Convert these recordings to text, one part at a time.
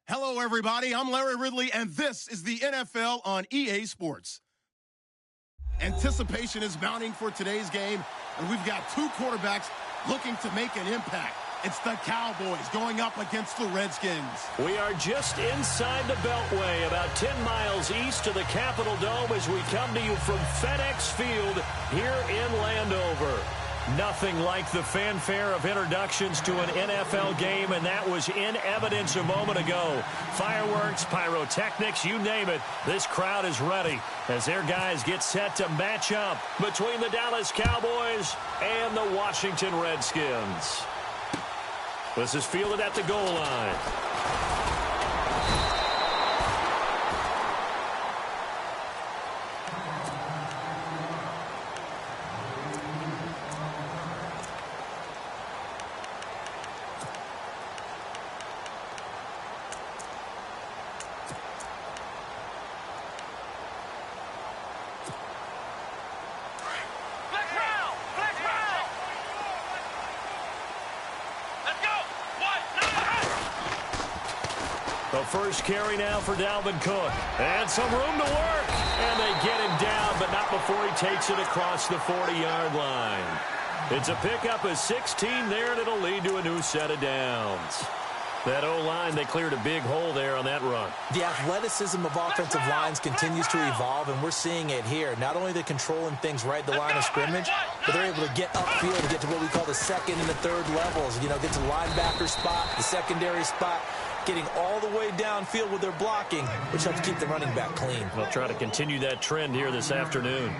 Hello, everybody. I'm Larry Ridley, and this is the NFL on EA Sports. Anticipation is mounting for today's game, and we've got two quarterbacks looking to make an impact. It's the Cowboys going up against the Redskins. We are just inside the Beltway, about 10 miles east of the Capitol Dome as we come to you from FedEx Field here in Landover. Nothing like the fanfare of introductions to an NFL game, and that was in evidence a moment ago. Fireworks, pyrotechnics, you name it. This crowd is ready as their guys get set to match up between the Dallas Cowboys and the Washington Redskins. This is fielded at the goal line. The first carry now for Dalvin Cook. And some room to work. And they get him down, but not before he takes it across the 40-yard line. It's a pickup of 16 there, and it'll lead to a new set of downs. That O-line, they cleared a big hole there on that run. The athleticism of offensive lines continues to evolve, and we're seeing it here. Not only are they controlling things right at the line of scrimmage, but they're able to get upfield and get to what we call the second and the third levels. You know, get to the linebacker spot, the secondary spot, getting all the way downfield with their blocking, which helps keep the running back clean. They'll try to continue that trend here this afternoon.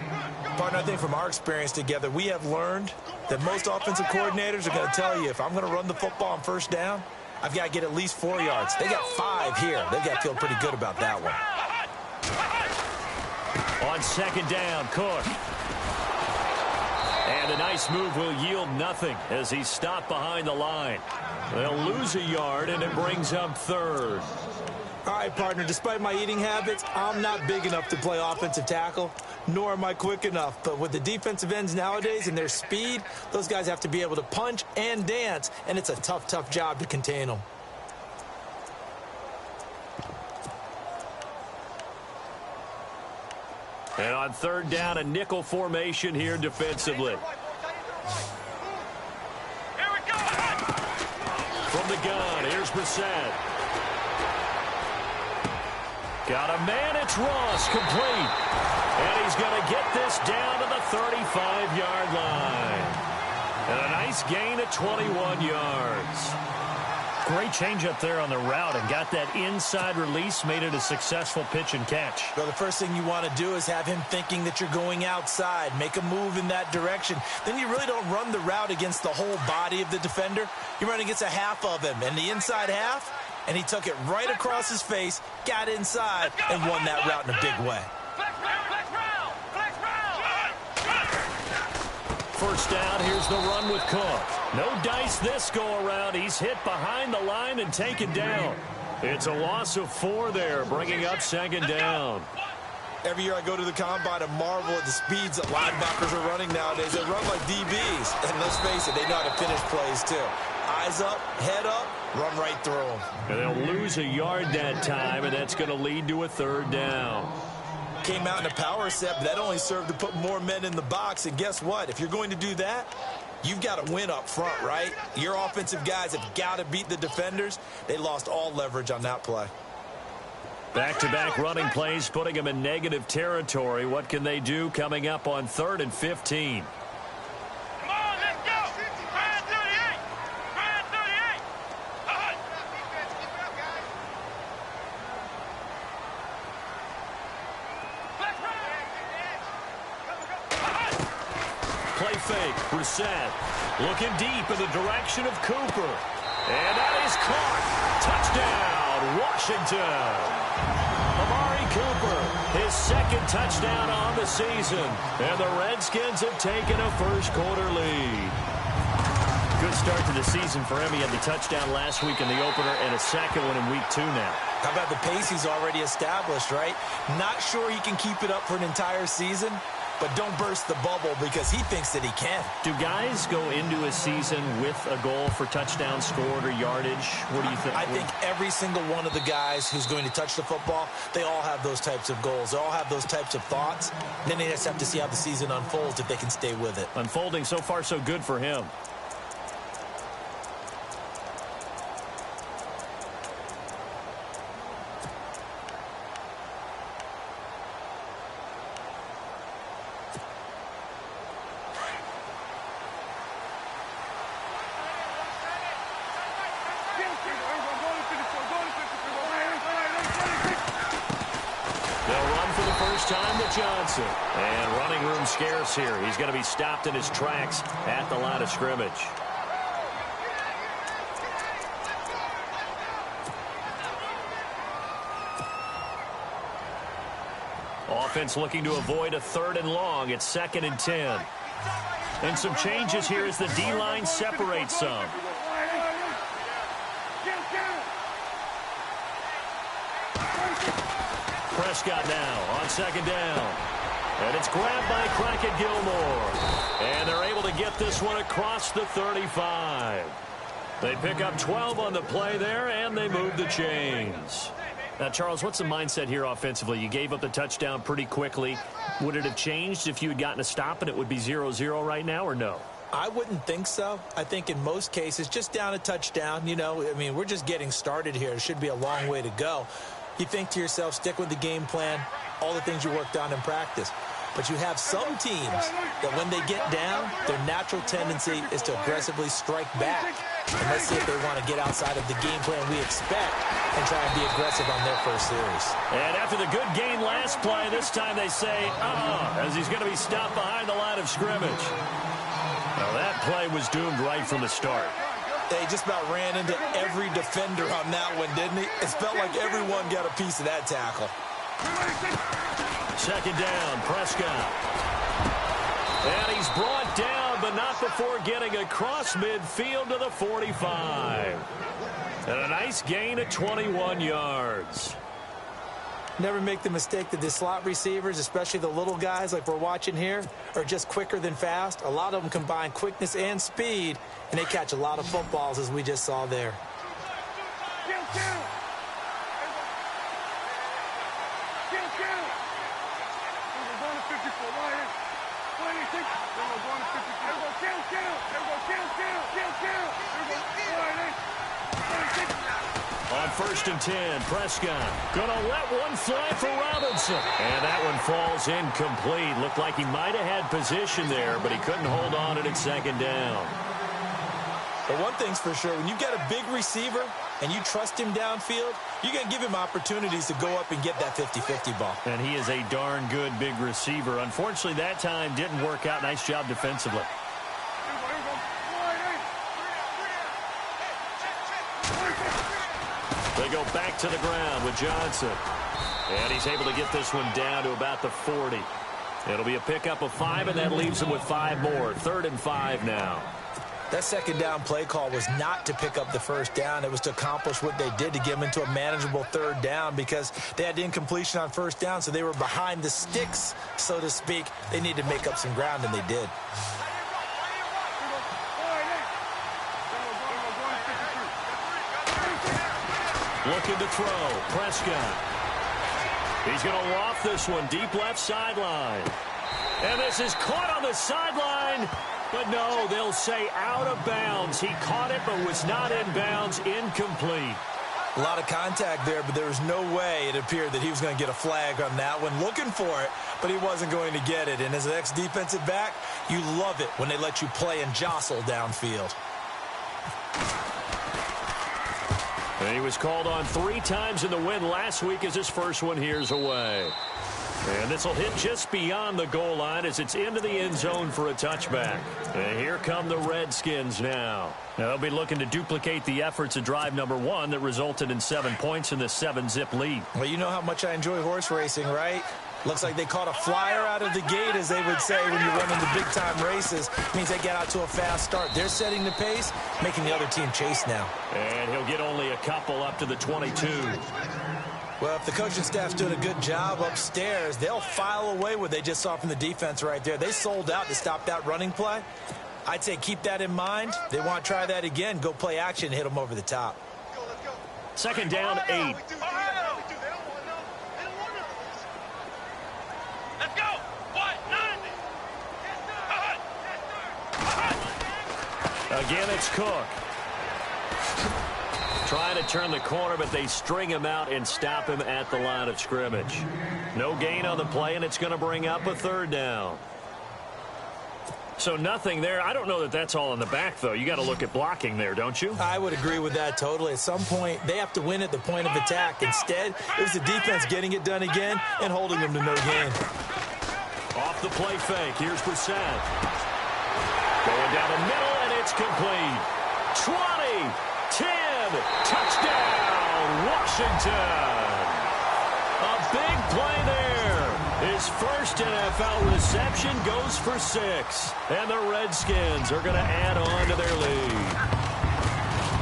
Partner, I think from our experience together, we have learned that most offensive coordinators are going to tell you, if I'm going to run the football on first down, I've got to get at least 4 yards. They got 5 here. They've got to feel pretty good about that one. On second down, Cook. And a nice move will yield nothing as he's stopped behind the line. They'll lose a yard, and it brings up third. All right, partner, despite my eating habits, I'm not big enough to play offensive tackle, nor am I quick enough. But with the defensive ends nowadays and their speed, those guys have to be able to punch and dance, and it's a tough, tough job to contain them. And on third down, a nickel formation here defensively. From the gun, here's Brissett. Got a man, it's Ross, complete. And he's going to get this down to the 35-yard line. And a nice gain of 21 yards. Great change up there on the route and got that inside release, made it a successful pitch and catch. Well, the first thing you want to do is have him thinking that you're going outside, make a move in that direction. Then you really don't run the route against the whole body of the defender. You run against a half of him, and the inside half, and he took it right across his face, got inside, and won that route in a big way. First down, here's the run with Cook. No dice this go-around. He's hit behind the line and taken down. It's a loss of 4 there, bringing up second down. Every year I go to the combine and marvel at the speeds that linebackers are running nowadays. They run like DBs. And let's face it, they know how to finish plays too. Eyes up, head up, run right through them. And they'll lose a yard that time, and that's going to lead to a third down. Came out in a power set, but that only served to put more men in the box. And guess what? If you're going to do that, you've got to win up front, right? Your offensive guys have got to beat the defenders. They lost all leverage on that play. Back-to-back running plays, putting them in negative territory. What can they do coming up on 3rd and 15? Come on, let's go! Brand 38! Brand 38! Play fake, Brissett looking deep in the direction of Cooper. And that is caught. Touchdown, Washington. Amari Cooper, his second touchdown on the season. And the Redskins have taken a first-quarter lead. Good start to the season for him. He had the touchdown last week in the opener and a second one in week 2 now. How about the pace he's already established, right? Not sure he can keep it up for an entire season, but don't burst the bubble because he thinks that he can. Do guys go into a season with a goal for touchdown scored or yardage? What do you think? I think every single one of the guys who's going to touch the football, they all have those types of goals. They all have those types of thoughts. Then they just have to see how the season unfolds if they can stay with it. Unfolding so far so good for him. Johnson. And running room scarce here. He's going to be stopped in his tracks at the line of scrimmage. Offense looking to avoid a 3rd and long. It's 2nd and 10. And some changes here as the D-line separates some. Prescott now on 2nd down. And it's grabbed by Crockett Gilmore. And they're able to get this one across the 35. They pick up 12 on the play there, and they move the chains. Now, Charles, what's the mindset here offensively? You gave up the touchdown pretty quickly. Would it have changed if you had gotten a stop and it would be 0-0 right now, or no? I wouldn't think so. I think in most cases, just down a touchdown, you know, I mean, we're just getting started here. It should be a long way to go. You think to yourself, stick with the game plan, all the things you worked on in practice. But you have some teams that when they get down, their natural tendency is to aggressively strike back. And let's see if they want to get outside of the game plan we expect and try and be aggressive on their first series. And after the good gain last play, this time they say, as he's going to be stopped behind the line of scrimmage. Now that play was doomed right from the start. They just about ran into every defender on that one, didn't he? It felt like everyone got a piece of that tackle. 2nd down, Prescott. And he's brought down, but not before getting across midfield to the 45. And a nice gain of 21 yards. Never make the mistake that the slot receivers, especially the little guys like we're watching here, are just quicker than fast. A lot of them combine quickness and speed, and they catch a lot of footballs, as we just saw there. On 1st and 10, Prescott gonna let one fly for Robinson. And that one falls incomplete. Looked like he might have had position there, but he couldn't hold on it at 2nd down. But one thing's for sure, when you get a big receiver and you trust him downfield, you're going to give him opportunities to go up and get that 50-50 ball. And he is a darn good big receiver. Unfortunately, that time didn't work out. Nice job defensively. They go back to the ground with Johnson. And he's able to get this one down to about the 40. It'll be a pickup of 5, and that leaves him with 5 more. 3rd and 5 now. That 2nd down play call was not to pick up the 1st down. It was to accomplish what they did to get them into a manageable 3rd down because they had incompletion on 1st down, so they were behind the sticks, so to speak. They needed to make up some ground, and they did. Looking to throw. Prescott. He's going to loft this one deep left sideline. And this is caught on the sideline. But no, they'll say out of bounds. He caught it but was not in bounds. Incomplete. A lot of contact there, but there was no way it appeared that he was going to get a flag on that one. Looking for it, but he wasn't going to get it. And as an ex-defensive back, you love it when they let you play and jostle downfield. And he was called on 3 times in the win last week as his first one here's away. And this will hit just beyond the goal line as it's into the end zone for a touchback. And here come the Redskins now. They'll be looking to duplicate the efforts of drive number 1 that resulted in 7 points in the 7-zip lead. Well, you know how much I enjoy horse racing, right? Looks like they caught a flyer out of the gate, as they would say when you run into big-time races. It means they get out to a fast start. They're setting the pace, making the other team chase now. And he'll get only a couple up to the 22. Well, if the coaching staff's doing a good job upstairs, they'll file away what they just saw from the defense right there. They sold out to stop that running play. I'd say keep that in mind. They want to try that again. Go play action, hit them over the top. Second down, 8. Let's go. What? Again, it's Cook. Trying to turn the corner, but they string him out and stop him at the line of scrimmage. No gain on the play, and it's going to bring up a third down. So nothing there. I don't know that that's all in the back, though. You got to look at blocking there, don't you? I would agree with that totally. At some point, they have to win at the point of attack. Instead, it was the defense getting it done again and holding them to no gain. Off the play fake. Here's Brissett. Going down the middle, and it's complete. 20, 10, touchdown, Washington. A big play there. His first NFL reception goes for 6. And the Redskins are going to add on to their lead.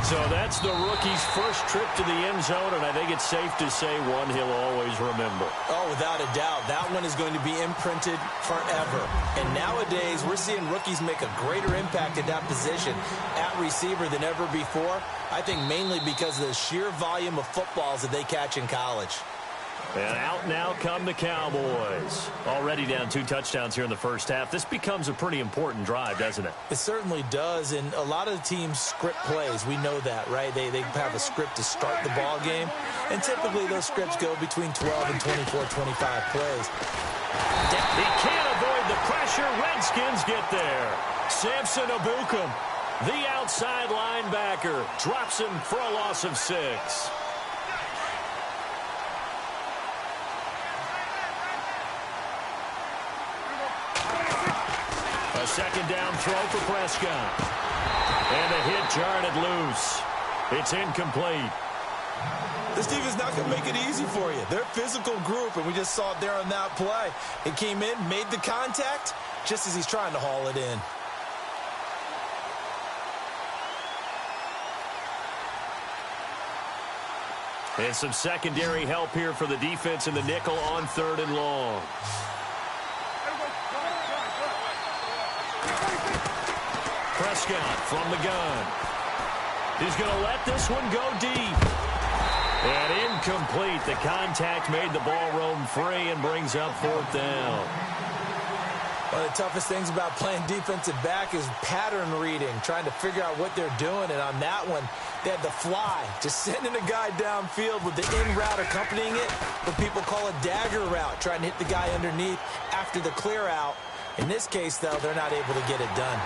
So that's the rookie's first trip to the end zone, and I think it's safe to say one he'll always remember. Oh, without a doubt. That one is going to be imprinted forever. And nowadays, we're seeing rookies make a greater impact at that position at receiver than ever before. I think mainly because of the sheer volume of footballs that they catch in college. And out now come the Cowboys. Already down 2 touchdowns here in the first half. This becomes a pretty important drive, doesn't it? It certainly does, and a lot of the teams script plays. We know that, right? They have a script to start the ball game, and typically those scripts go between 12 and 24, 25 plays. He can't avoid the pressure. Redskins get there. Samson Ebukam, the outside linebacker, drops him for a loss of 6. A second down throw for Prescott. And the hit jarred it loose. It's incomplete. This defense is not going to make it easy for you. They're a physical group, and we just saw it there on that play. It came in, made the contact, just as he's trying to haul it in. And some secondary help here for the defense in the nickel on 3rd and long. Prescott from the gun. He's going to let this one go deep. And incomplete. The contact made the ball roam free and brings up 4th down. One of the toughest things about playing defensive back is pattern reading, trying to figure out what they're doing. And on that one, they had the fly, just sending a guy downfield with the in route accompanying it, what people call a dagger route, trying to hit the guy underneath after the clear out. In this case, though, they're not able to get it done.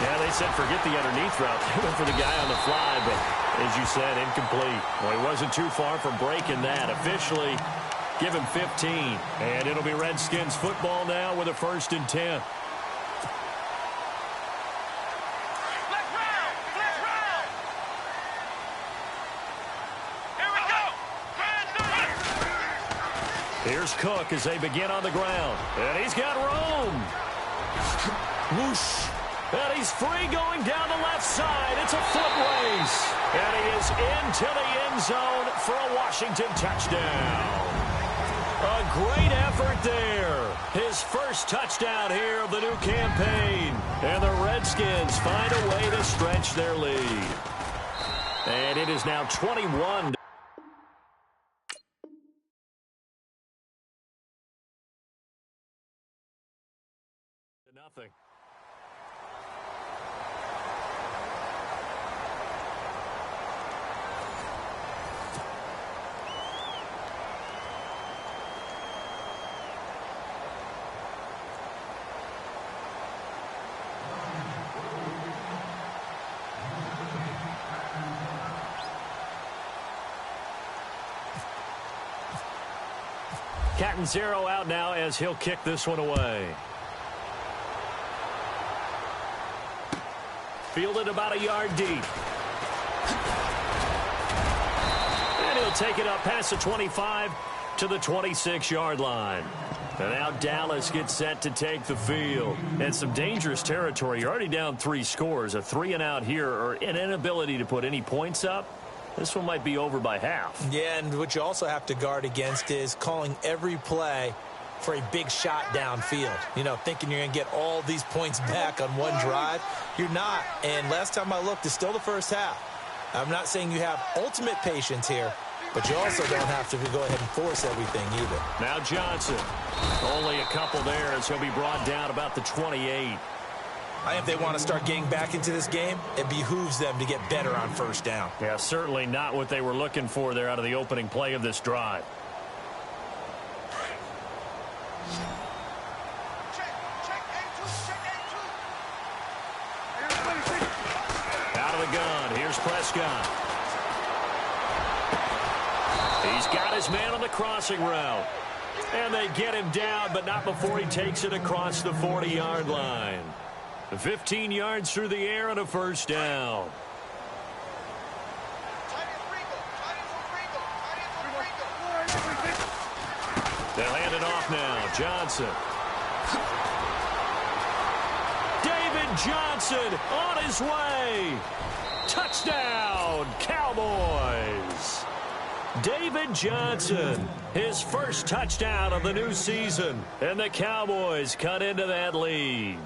Yeah, they said forget the underneath route. They went for the guy on the fly, but as you said, incomplete. Well, he wasn't too far from breaking that. Officially, give him 15. And it'll be Redskins football now with a 1st and 10. Let's round. Here we go. Here's Cook as they begin on the ground. And he's got room. Whoosh. And he's free going down the left side. It's a foot race. And he is into the end zone for a Washington touchdown. A great effort there. His first touchdown here of the new campaign. And the Redskins find a way to stretch their lead. And it is now 21 to nothing. Catanzaro out now as he'll kick this one away. Fielded about a yard deep. And he'll take it up past the 25 to the 26-yard line. And now Dallas gets set to take the field. And some dangerous territory. You're already down 3 scores. A 3-and-out here or an inability to put any points up This one might be over by half. Yeah, and what you also have to guard against is calling every play for a big shot downfield. You know, thinking you're going to get all these points back on one drive. You're not. And last time I looked, it's still the first half. I'm not saying you have ultimate patience here, but you also don't have to go ahead and force everything either. Now Johnson. Only a couple there as he'll be brought down about the 28. I think if they want to start getting back into this game, it behooves them to get better on first down. Yeah, certainly not what they were looking for there out of the opening play of this drive. Out of the gun, here's Prescott. He's got his man on the crossing route. And they get him down, but not before he takes it across the 40-yard line. 15 yards through the air and a first down. They'll hand it off now. Johnson. David Johnson on his way. Touchdown, Cowboys. David Johnson, his first touchdown of the new season. And the Cowboys cut into that lead.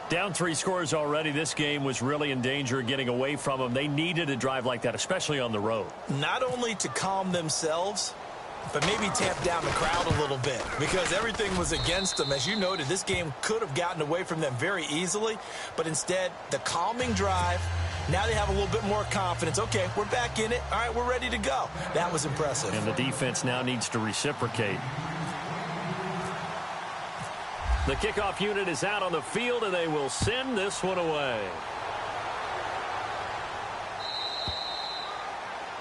Down 3 scores already. This game was really in danger of getting away from them. They needed a drive like that, especially on the road. Not only to calm themselves, but maybe tamp down the crowd a little bit because everything was against them. As you noted, this game could have gotten away from them very easily, but instead, the calming drive, now they have a little bit more confidence. Okay, we're back in it. All right, we're ready to go. That was impressive. And the defense now needs to reciprocate. The kickoff unit is out on the field, and they will send this one away.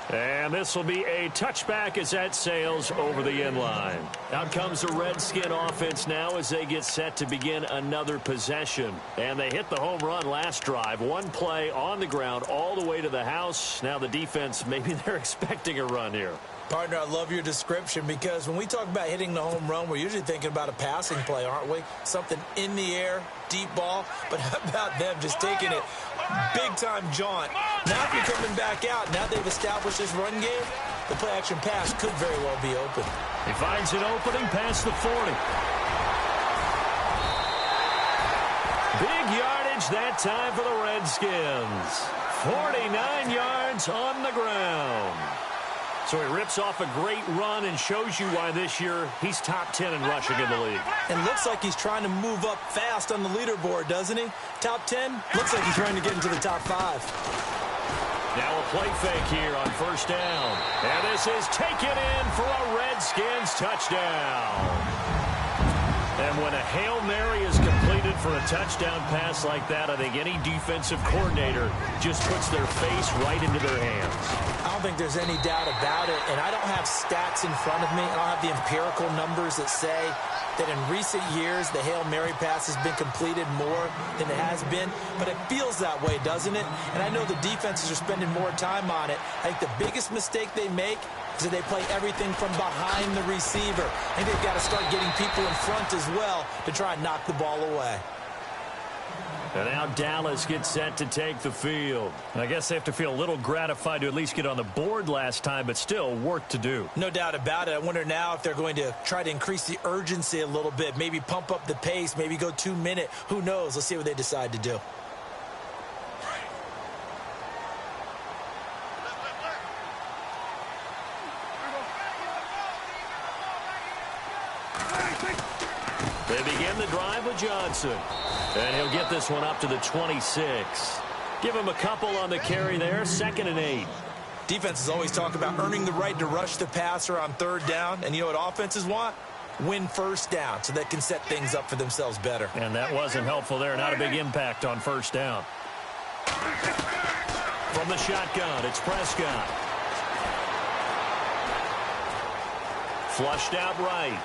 And this will be a touchback as that sails over the end line. Out comes the Redskin offense now as they get set to begin another possession. And they hit the home run last drive. One play on the ground all the way to the house. Now the defense, maybe they're expecting a run here. Partner, I love your description because when we talk about hitting the home run, we're usually thinking about a passing play, aren't we? Something in the air, deep ball. But how about them just taking it big-time jaunt? Now if you're coming back out, now they've established this run game, the play-action pass could very well be open. He finds an opening past the 40. Big yardage that time for the Redskins. 49 yards on the ground. So he rips off a great run and shows you why this year he's top 10 in rushing in the league. And looks like he's trying to move up fast on the leaderboard, doesn't he? Top 10? Looks like he's trying to get into the top 5. Now a play fake here on first down. And this is taken in for a Redskins touchdown. And when a Hail Mary is completed for a touchdown pass like that, I think any defensive coordinator just puts their face right into their hands. I don't think there's any doubt about it, and I don't have stats in front of me. I don't have the empirical numbers that say that in recent years the Hail Mary pass has been completed more than it has been, but it feels that way, doesn't it? And I know the defenses are spending more time on it. I think the biggest mistake they make is that they play everything from behind the receiver. I think they've got to start getting people in front as well to try and knock the ball away. And now Dallas gets set to take the field. And I guess they have to feel a little gratified to at least get on the board last time, but still work to do. No doubt about it. I wonder now if they're going to try to increase the urgency a little bit, maybe pump up the pace, maybe go 2-minute. Who knows? Let's see what they decide to do. They begin the drive with Johnson. And he'll get this one up to the 26. Give him a couple on the carry there. 2nd and 8. Defenses always talk about earning the right to rush the passer on 3rd down. And you know what offenses want? Win first down so they can set things up for themselves better. And that wasn't helpful there. Not a big impact on first down. From the shotgun, it's Prescott. Flushed out right.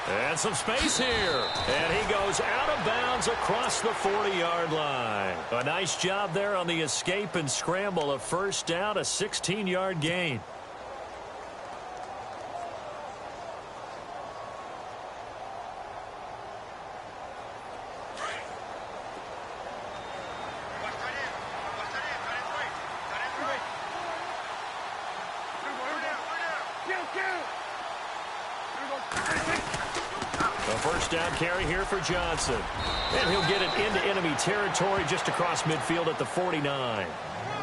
And some space here. And he goes out of bounds across the 40-yard line. A nice job there on the escape and scramble. A first down, a 16-yard gain. A first down carry here for Johnson. And he'll get it into enemy territory just across midfield at the 49.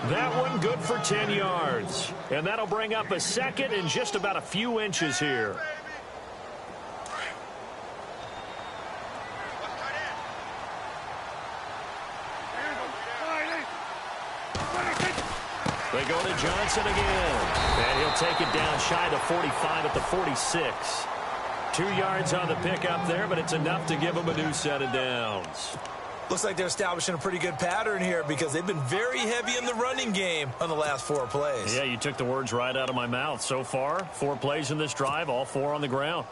That one good for 10 yards. And that'll bring up a second and just about a few inches here. They go to Johnson again. And he'll take it down shy of 45 at the 46. 2 yards on the pickup there, but it's enough to give them a new set of downs. Looks like they're establishing a pretty good pattern here because they've been very heavy in the running game on the last 4 plays. Yeah, you took the words right out of my mouth. So far, 4 plays in this drive, all 4 on the ground.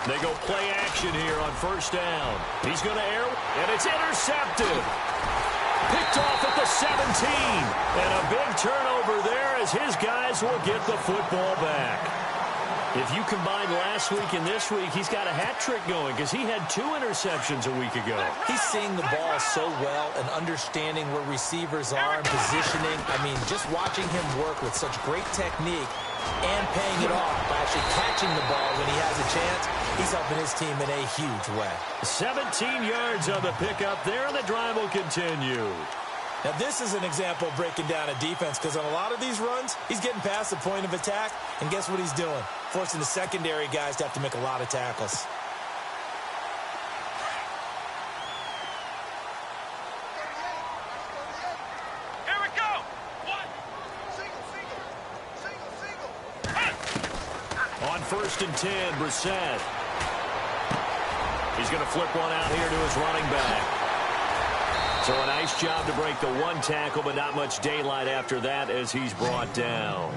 They go play action here on first down. He's going to air, and it's intercepted. Picked off at the 17. And a big turnover there as his guys will get the football back. If you combine last week and this week, he's got a hat trick going because he had 2 interceptions a week ago. He's seeing the ball so well and understanding where receivers are and positioning. I mean, just watching him work with such great technique and paying it off by actually catching the ball when he has a chance, he's helping his team in a huge way. 17 yards on the pickup there, and the drive will continue. Now, this is an example of breaking down a defense because on a lot of these runs, he's getting past the point of attack, and guess what he's doing? Forcing the secondary guys to have to make a lot of tackles. Here we go. On first and 10, Brissett. He's going to flip one out here to his running back. So a nice job to break the 1 tackle, but not much daylight after that as he's brought down.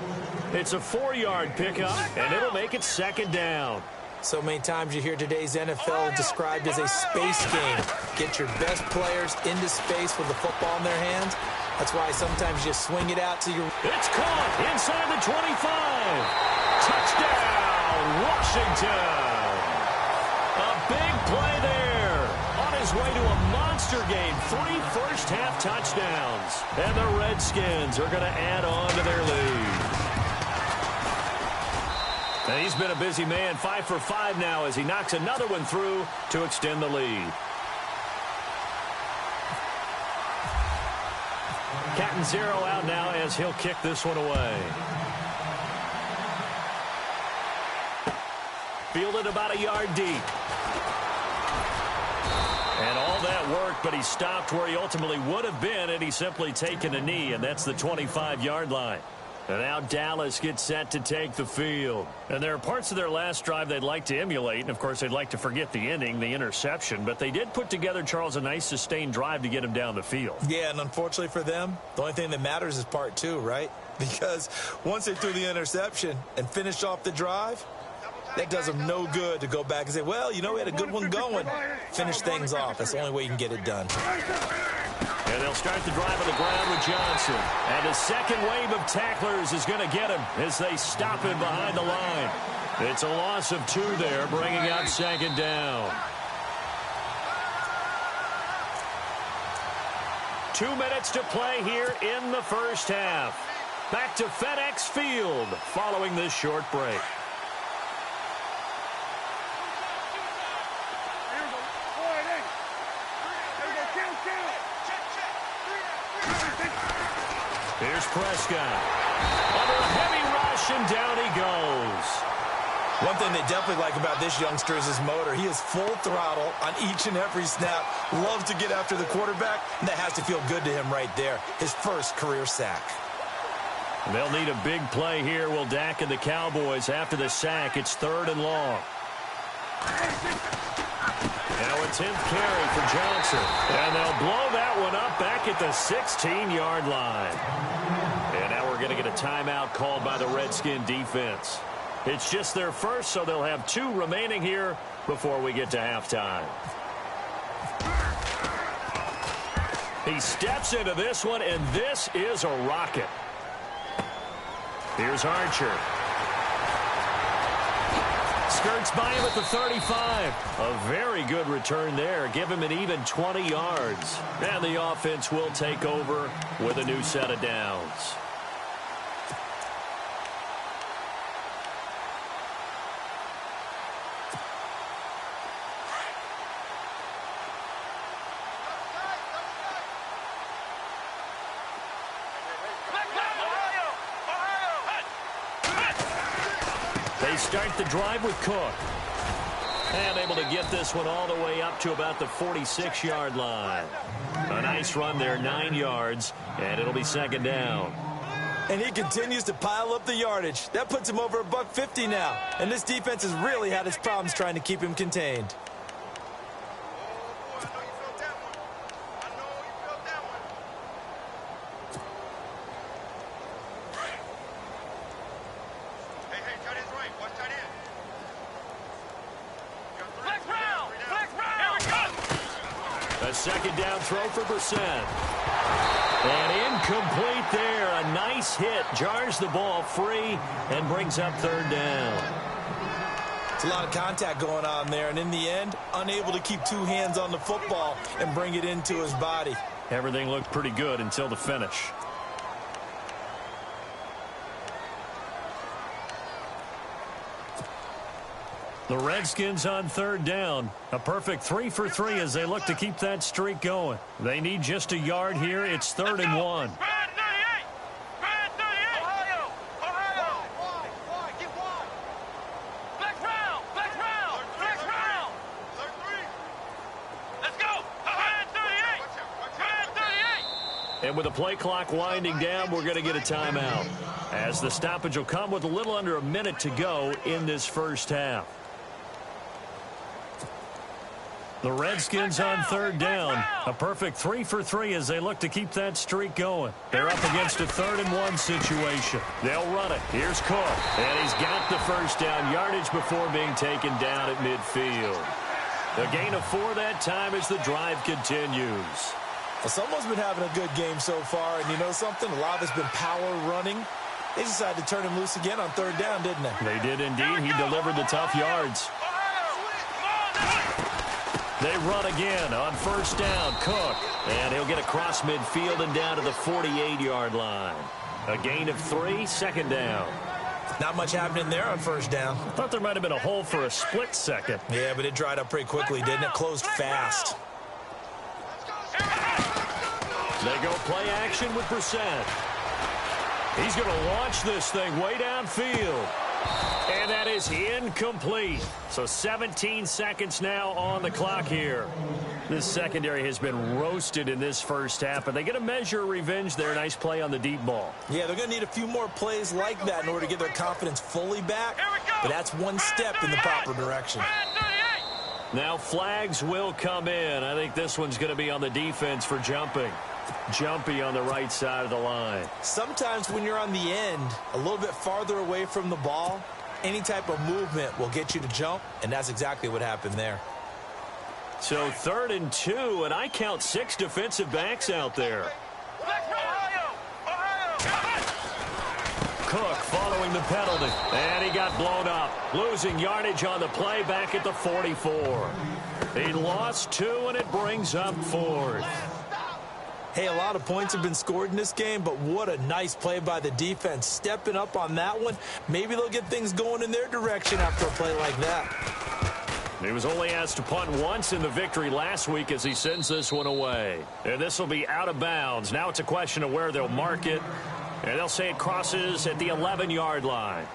It's a 4-yard pickup, and it'll make it second down. So many times you hear today's NFL described as a space game. Get your best players into space with the football in their hands. That's why sometimes you swing it out to your... It's caught inside the 25. Touchdown, Washington. A big play there. On his way to a monster game. 3 first-half touchdowns. And the Redskins are going to add on to their lead. And he's been a busy man, 5 for 5 now as he knocks another one through to extend the lead. Catanzaro out now as he'll kick this one away. Fielded about a yard deep. And all that worked, but he stopped where he ultimately would have been had he simply taken a knee, and that's the 25-yard line. And now Dallas gets set to take the field. And there are parts of their last drive they'd like to emulate. And, of course, they'd like to forget the ending, the interception. But they did put together, Charles, a nice sustained drive to get him down the field. Yeah, and unfortunately for them, the only thing that matters is part 2, right? Because once they threw the interception and finished off the drive, that does them no good to go back and say, well, you know, we had a good one going. Finish things off. That's the only way you can get it done. And they'll start the drive on the ground with Johnson. And the second wave of tacklers is going to get him as they stop him behind the line. It's a loss of 2 there, bringing up second down. 2 minutes to play here in the first half. Back to FedEx Field following this short break. Here's Prescott. Under a heavy rush, and down he goes. One thing they definitely like about this youngster is his motor. He is full throttle on each and every snap. Loves to get after the quarterback, and that has to feel good to him right there. His first career sack. They'll need a big play here, will Dak and the Cowboys after the sack. It's 3rd and long. Now a 10th carry for Johnson. And they'll blow that one up back at the 16-yard line. And now we're going to get a timeout called by the Redskin defense. It's just their first, so they'll have 2 remaining here before we get to halftime. He steps into this one, and this is a rocket. Here's Archer. Skirts by him at the 35. A very good return there. Give him an even 20 yards. And the offense will take over with a new set of downs. They start the drive with Cook. And able to get this one all the way up to about the 46-yard line. A nice run there, 9 yards, and it'll be second down. And he continues to pile up the yardage. That puts him over $150 now. And this defense has really had its problems trying to keep him contained. Second down throw for Brissett. And incomplete there. A nice hit. Jars the ball free and brings up third down. It's a lot of contact going on there. And in the end, unable to keep two hands on the football and bring it into his body. Everything looked pretty good until the finish. The Redskins on third down. A perfect 3 for 3 as they look to keep that streak going. They need just a yard here. It's 3rd and 1. And with the play clock winding down, we're going to get a timeout, as the stoppage will come with a little under a minute to go in this first half. The Redskins on third down. A perfect 3 for 3 as they look to keep that streak going. They're up against a 3rd and 1 situation. They'll run it. Here's Cook. And he's got the first down yardage before being taken down at midfield. A gain of 4 that time as the drive continues. Well, someone's been having a good game so far. And you know something? A lot of it's been power running. They decided to turn him loose again on third down, didn't they? They did indeed. He delivered the tough yards. They run again on first down. Cook. And he'll get across midfield and down to the 48-yard line. A gain of 3, second down. Not much happening there on first down. I thought there might have been a hole for a split second. Yeah, but it dried up pretty quickly, didn't it? Closed fast. They go play action with Brissett. He's going to launch this thing way downfield. And that is incomplete. So 17 seconds now on the clock here. This secondary has been roasted in this first half, but they get a measure of revenge there. Nice play on the deep ball. Yeah, they're going to need a few more plays like that in order to get their confidence fully back. But that's one step in the proper direction. Now flags will come in. I think this one's going to be on the defense for jumping. Jumpy on the right side of the line. Sometimes when you're on the end, a little bit farther away from the ball, any type of movement will get you to jump, and that's exactly what happened there. So 3rd and 2, and I count 6 defensive backs out there. Cook following the penalty, and he got blown up. Losing yardage on the play back at the 44. He lost 2, and it brings up 4th. Hey, a lot of points have been scored in this game, but what a nice play by the defense. Stepping up on that one. Maybe they'll get things going in their direction after a play like that. He was only asked to punt once in the victory last week as he sends this one away. And this will be out of bounds. Now it's a question of where they'll mark it. And they'll say it crosses at the 11-yard line.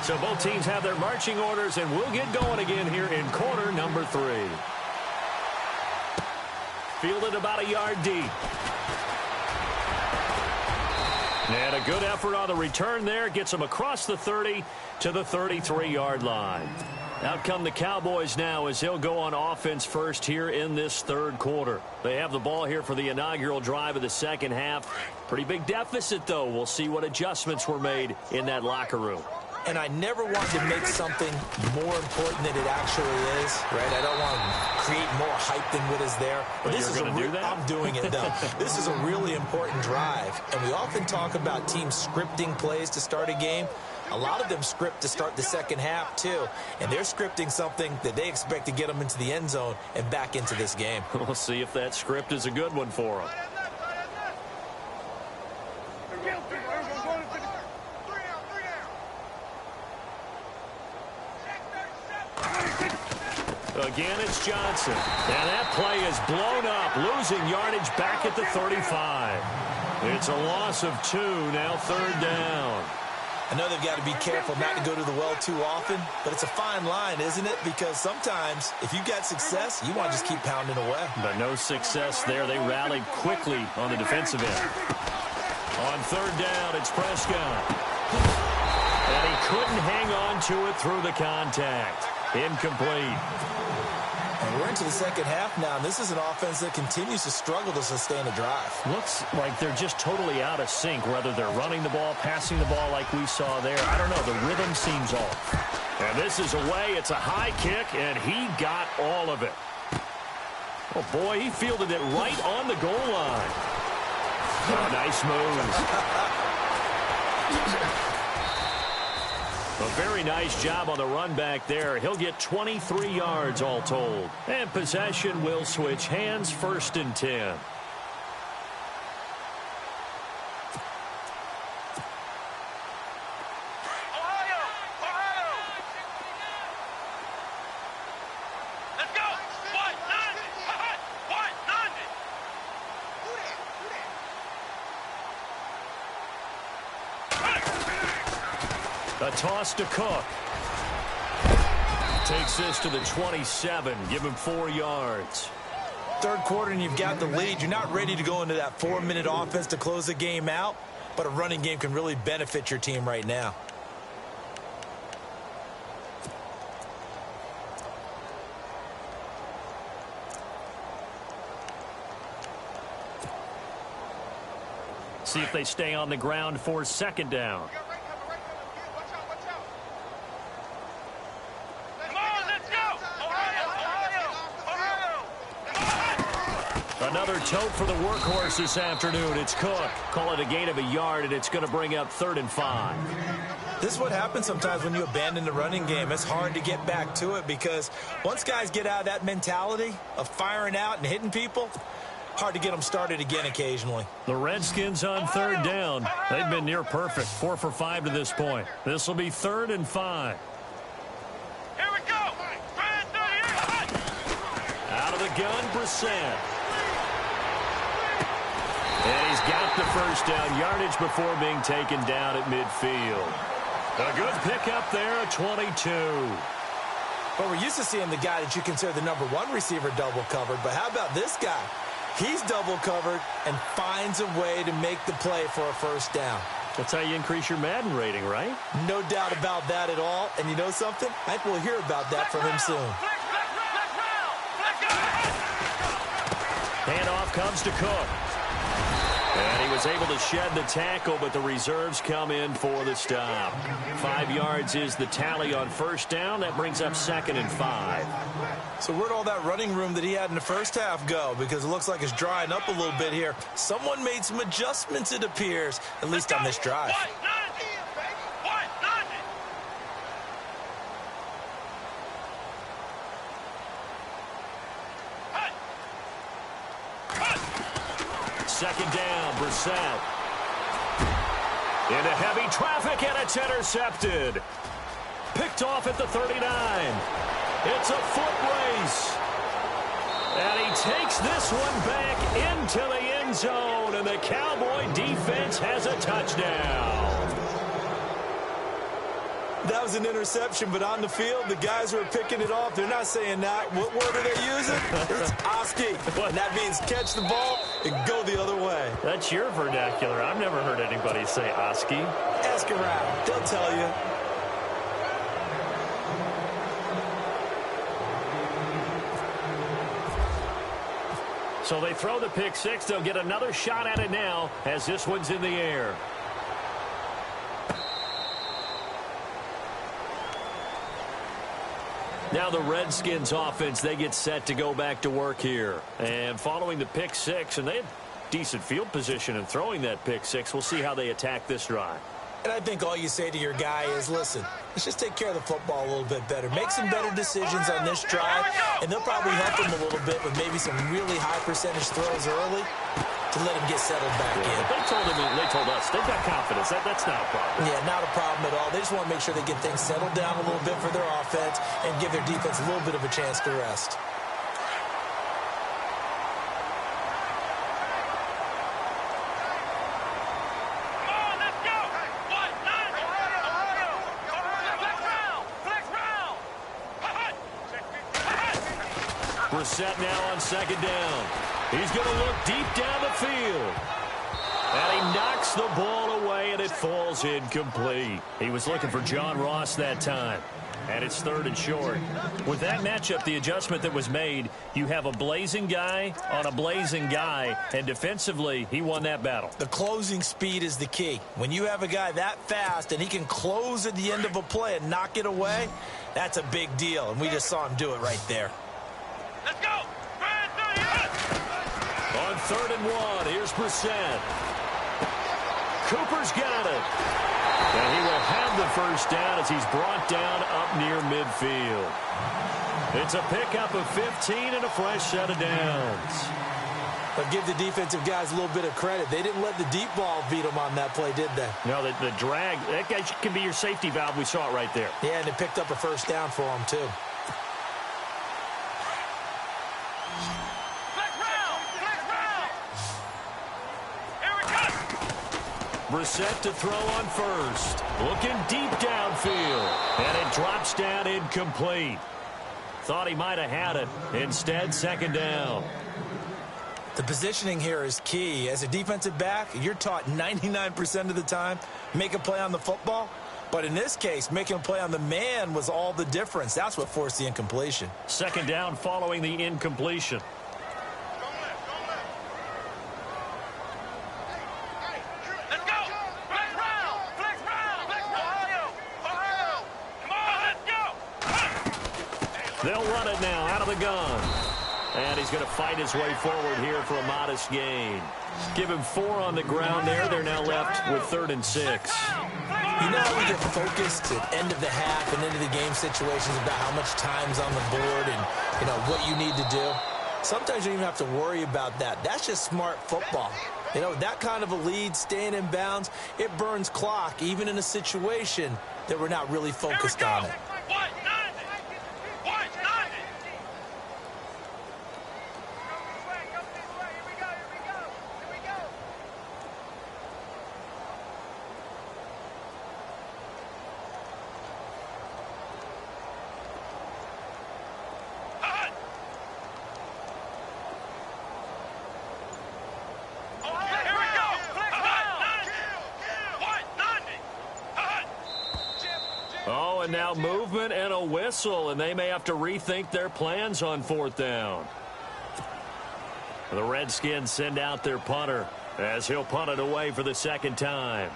So both teams have their marching orders, and we'll get going again here in quarter number 3. Fielded about a yard deep. And a good effort on the return there. Gets them across the 30 to the 33-yard line. Out come the Cowboys now as they'll go on offense first here in this 3rd quarter. They have the ball here for the inaugural drive of the second half. Pretty big deficit, though. We'll see what adjustments were made in that locker room. and I never want to make something more important than it actually is, right? I don't want to create more hype than what is there. But this is I'm doing it, though. This is a really important drive, and we often talk about teams scripting plays to start a game. A lot of them script to start the second half, too, and they're scripting something that they expect to get them into the end zone and back into this game. We'll see if that script is a good one for them. Again, it's Johnson. And that play is blown up, losing yardage back at the 35. It's a loss of 2, now third down. I know they've got to be careful not to go to the well too often, but it's a fine line, isn't it? Because sometimes, if you've got success, you want to just keep pounding away. But no success there. They rallied quickly on the defensive end. On third down, it's Prescott. And he couldn't hang on to it through the contact. Incomplete. And we're into the second half now, and this is an offense that continues to struggle to sustain a drive. Looks like they're just totally out of sync, whether they're running the ball, passing the ball like we saw there. I don't know. The rhythm seems off. And this is away. It's a high kick, and he got all of it. Oh, boy, he fielded it right on the goal line. Oh, nice move. A very nice job on the run back there. He'll get 23 yards all told. And possession will switch hands, 1st and 10. A toss to Cook. Takes this to the 27. Give him 4 yards. Third quarter and you've got the lead. You're not ready to go into that 4-minute offense to close the game out, but a running game can really benefit your team right now. See if they stay on the ground for 2nd down. Another tote for the workhorse this afternoon. It's Cook. Call it a gain of a yard, and it's going to bring up 3rd and 5. This is what happens sometimes when you abandon the running game. It's hard to get back to it because once guys get out of that mentality of firing out and hitting people, hard to get them started again occasionally. The Redskins on 3rd down. They've been near perfect. 4 for 5 to this point. This will be 3rd and 5. Here we go. Out of the gun, Brissett. And he's got the 1st down yardage before being taken down at midfield. A good pickup there at 22. But we're used to seeing the guy that you consider the #1 receiver double covered. But how about this guy? He's double covered and finds a way to make the play for a 1st down. That's how you increase your Madden rating, right? No doubt about that at all. And you know something? I think we'll hear about that from him soon. Handoff comes to Cook. And he was able to shed the tackle, but the reserves come in for the stop. 5 yards is the tally on 1st down. That brings up 2nd and 5. So where'd all that running room that he had in the 1st half go? Because it looks like it's drying up a little bit here. Someone made some adjustments, it appears, at least on this drive. Second down, Brissett. Into heavy traffic, and it's intercepted. Picked off at the 39. It's a foot race. And he takes this one back into the end zone, and the Cowboy defense has a touchdown. That was an interception, but on the field, the guys who are picking it off, they're not saying that. What word are they using? It's Oski. And that means catch the ball and go the other way. That's your vernacular. I've never heard anybody say Oski. Ask around. They'll tell you. So they throw the pick six. They'll get another shot at it now as this one's in the air. Now the Redskins offense, they get set to go back to work here. And following the pick six, and they had decent field position in throwing that pick six. We'll see how they attack this drive. And I think all you say to your guy is, listen, let's just take care of the football a little bit better. Make some better decisions on this drive, and they'll probably help him a little bit with maybe some really high percentage throws early to let him get settled back in. They told us, they've got confidence. That's not a problem. Yeah, not a problem at all. They just want to make sure they get things settled down a little bit for their offense and give their defense a little bit of a chance to rest. Brissett now on second down. He's going to look deep down the field. And he knocks the ball away, and it falls incomplete. He was looking for John Ross that time. And it's 3rd and short. With that matchup, the adjustment that was made, you have a blazing guy on a blazing guy, and defensively, he won that battle. The closing speed is the key. When you have a guy that fast and he can close at the end of a play and knock it away, that's a big deal, and we just saw him do it right there. Let's go! On 3rd and 1, here's Brissett. Cooper's got it. And he will have the first down as he's brought down up near midfield. It's a pickup of 15 and a fresh set of downs. But give the defensive guys a little bit of credit. They didn't let the deep ball beat them on that play, did they? No, the drag, that guy can be your safety valve. We saw it right there. Yeah, and it picked up a first down for them, too. Brissett to throw on first. Looking deep downfield. And it drops down incomplete. Thought he might have had it. Instead, 2nd down. The positioning here is key. As a defensive back, you're taught 99% of the time, make a play on the football. But in this case, making a play on the man was all the difference. That's what forced the incompletion. 2nd down following the incompletion. They'll run it now out of the gun. And he's going to fight his way forward here for a modest gain. Give him 4 on the ground there. They're now left with 3rd and 6. You know how we get focused at end of the half and end of the game situations about how much time's on the board and, you know, what you need to do? Sometimes you don't even have to worry about that. That's just smart football. You know, that kind of a lead, staying in bounds, it burns clock, even in a situation that we're not really focused on it. And now movement and a whistle, and they may have to rethink their plans on 4th down. The Redskins send out their punter as he'll punt it away for the 2nd time.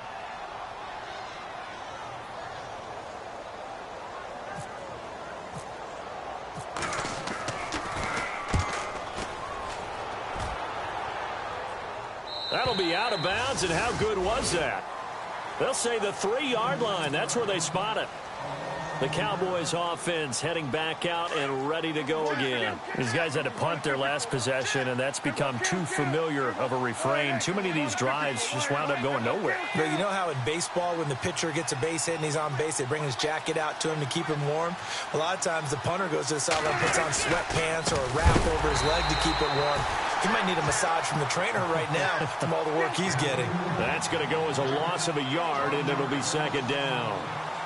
That'll be out of bounds, and how good was that? They'll say the 3-yard line. That's where they spot it. The Cowboys offense heading back out and ready to go again. These guys had to punt their last possession, and that's become too familiar of a refrain. Too many of these drives just wound up going nowhere. But you know how in baseball, when the pitcher gets a base hit and he's on base, they bring his jacket out to him to keep him warm? A lot of times the punter goes to the sideline, puts on sweatpants or a wrap over his leg to keep it warm. He might need a massage from the trainer right now from all the work he's getting. That's going to go as a loss of a yard, and it'll be 2nd down.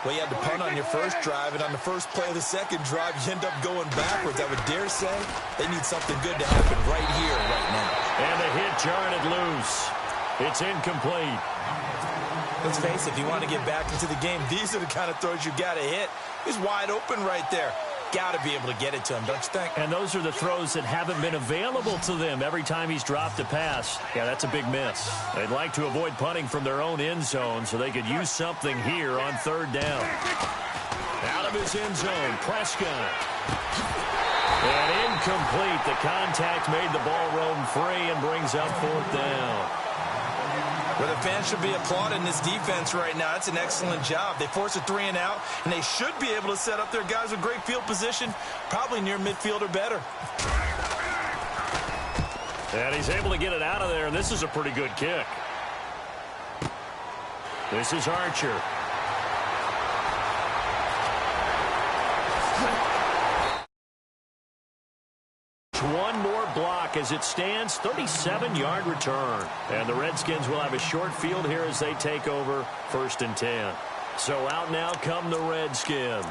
Well, you had to punt on your first drive, and on the first play of the second drive, you end up going backwards. I would dare say they need something good to happen right here, right now. And the hit jarred it loose. It's incomplete. Let's face it, if you want to get back into the game, these are the kind of throws you got to hit. He's wide open right there. Got to be able to get it to him, don't you think? And those are the throws that haven't been available to them every time he's dropped a pass. Yeah, that's a big miss. They'd like to avoid punting from their own end zone so they could use something here on 3rd down. Out of his end zone, Prescott. And incomplete. The contact made the ball roam free and brings up 4th down. Well, the fans should be applauding this defense right now. It's an excellent job. They force a 3 and out, and they should be able to set up their guys with great field position, probably near midfield or better. And he's able to get it out of there, and this is a pretty good kick. This is Archer. One more block as it stands, 37-yard return. And the Redskins will have a short field here as they take over 1st and 10. So out now come the Redskins.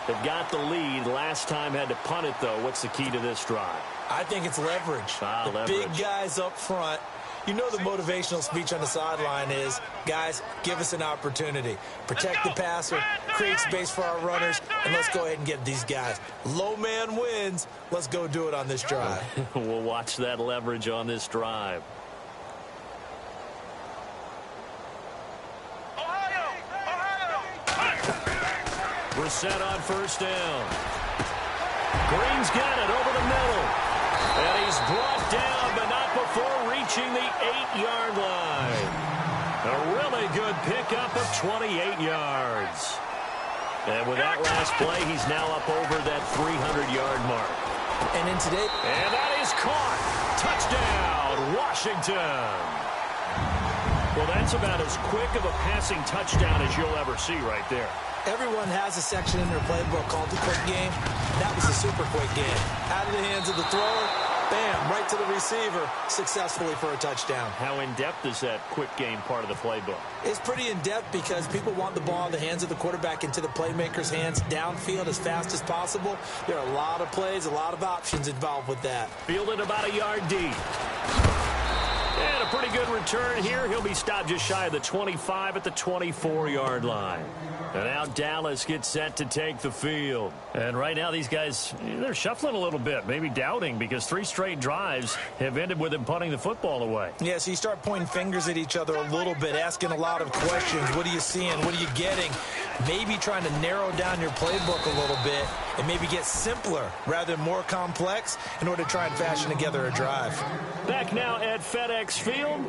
They've got the lead. Last time had to punt it, though. What's the key to this drive? I think it's leverage. Leverage. Big guys up front. You know the motivational speech on the sideline is, guys, give us an opportunity. Protect the passer, create space for our runners, and let's go ahead and get these guys. Low man wins. Let's go do it on this drive. We'll watch that leverage on this drive. We're set on 1st down. Green's got it over the middle. And he's brought down, but not before reaching the 8-yard line. A really good pickup of 28 yards. And with that last play, he's now up over that 300-yard mark. And in today... And that is caught. Touchdown, Washington. Well, that's about as quick of a passing touchdown as you'll ever see right there. Everyone has a section in their playbook called the quick game. That was a super quick game. Out of the hands of the thrower, bam, right to the receiver, successfully for a touchdown. How in-depth is that quick game part of the playbook? It's pretty in-depth because people want the ball in the hands of the quarterback into the playmaker's hands downfield as fast as possible. There are a lot of plays, a lot of options involved with that. Fielded about a yard deep. And a pretty good return here. He'll be stopped just shy of the 25 at the 24-yard line. And now Dallas gets set to take the field. And right now these guys, they're shuffling a little bit, maybe doubting, because 3 straight drives have ended with them punting the football away. Yeah, so you start pointing fingers at each other a little bit, asking a lot of questions. What are you seeing? What are you getting? Maybe trying to narrow down your playbook a little bit and maybe get simpler rather than more complex in order to try and fashion together a drive. Back now at FedEx Field.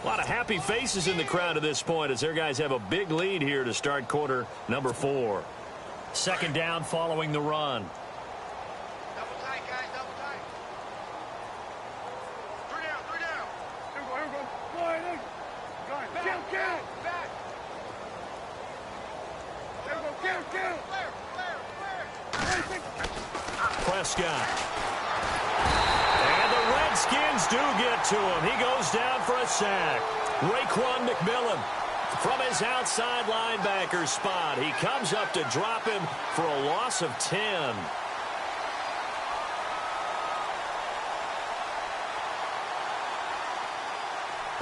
A lot of happy faces in the crowd at this point as their guys have a big lead here to start quarter number 4. 2nd down following the run. Double tight, guys, double tight. 3 down, 3 down. Here we go. Go ahead. Kill. Back. Here we go, kill. Prescott. And the Redskins do get to him. He goes down for a sack. Raekwon McMillan from his outside linebacker spot. He comes up to drop him for a loss of 10.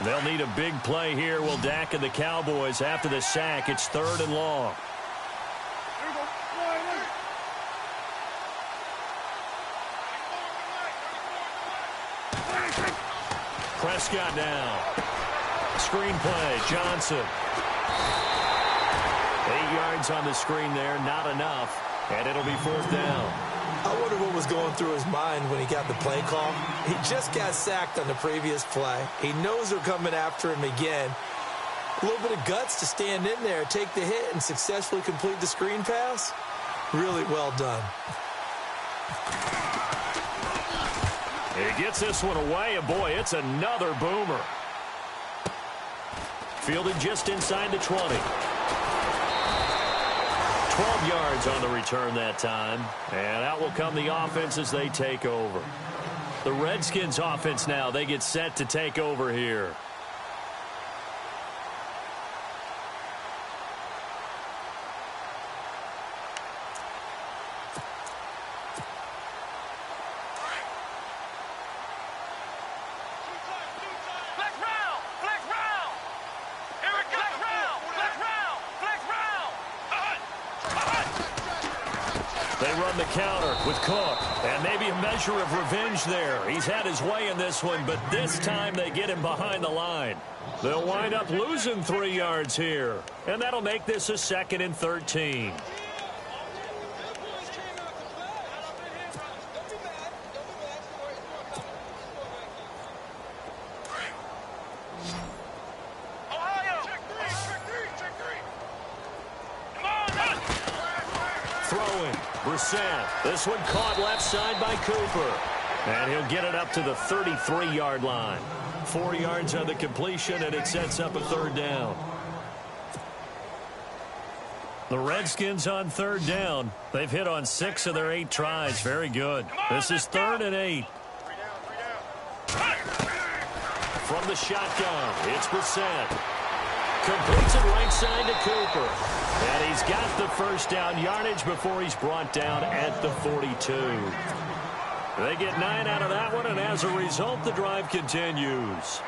They'll need a big play here. Will Dak and the Cowboys after the sack. It's 3rd and long. Prescott now. Screen play, Johnson. 8 yards on the screen there, not enough. And it'll be 4th down. I wonder what was going through his mind when he got the play call. He just got sacked on the previous play. He knows they're coming after him again. A little bit of guts to stand in there, take the hit, and successfully complete the screen pass. Really well done. He gets this one away, and boy, it's another boomer. Fielded just inside the 20. 12 yards on the return that time. And out will come the offense as they take over. The Redskins offense now, they get set to take over here. They run the counter with Cook, and maybe a measure of revenge there. He's had his way in this one, but this time they get him behind the line. They'll wind up losing 3 yards here, and that'll make this a 2nd and 13. Brissett. This one caught left side by Cooper. And he'll get it up to the 33-yard line. 4 yards on the completion, and it sets up a third down. The Redskins on third down. They've hit on 6 of their 8 tries. Very good. This is 3rd and 8. From the shotgun, it's Brissett. Completes it right side to Cooper. And he's got the first down yardage before he's brought down at the 42. They get 9 out of that one, and as a result, the drive continues.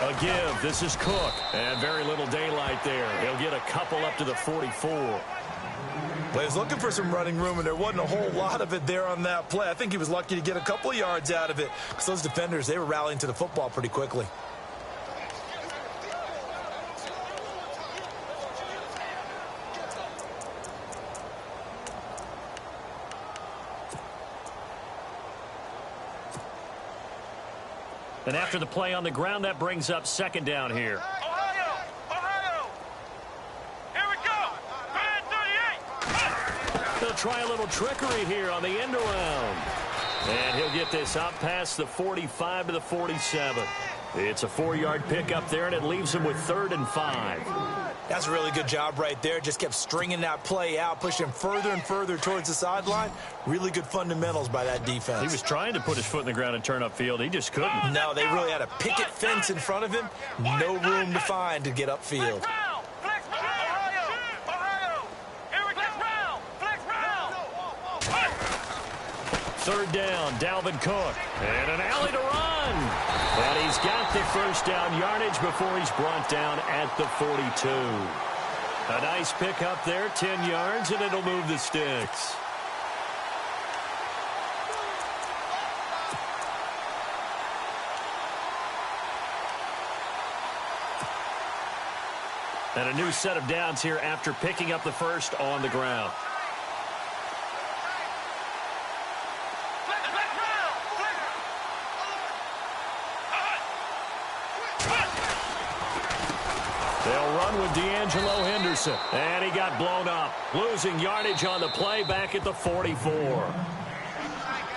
A give. This is Cook. And very little daylight there. He'll get a couple up to the 44. Well, he was looking for some running room, and there wasn't a whole lot of it there on that play. I think he was lucky to get a couple of yards out of it because those defenders, they were rallying to the football pretty quickly. And after the play on the ground, that brings up 2nd down here. Ohio! Here we go! 38! They'll try a little trickery here on the end around. And he'll get this up past the 45 to the 47. It's a 4-yard pickup there, and it leaves him with 3rd and 5. That's a really good job right there. Just kept stringing that play out, pushing further and further towards the sideline. Really good fundamentals by that defense. He was trying to put his foot in the ground and turn upfield. He just couldn't. No, they really had a picket fence in front of him. No room to find to get upfield. Flex round! Ohio! Here we go! Flex round! 3rd down, Dalvin Cook. And an alley to run. And he's got the first down yardage before he's brought down at the 42. A nice pickup there, 10 yards, and it'll move the sticks. And a new set of downs here after picking up the first on the ground. They'll run with D'Angelo Henderson. And he got blown up. Losing yardage on the play back at the 44.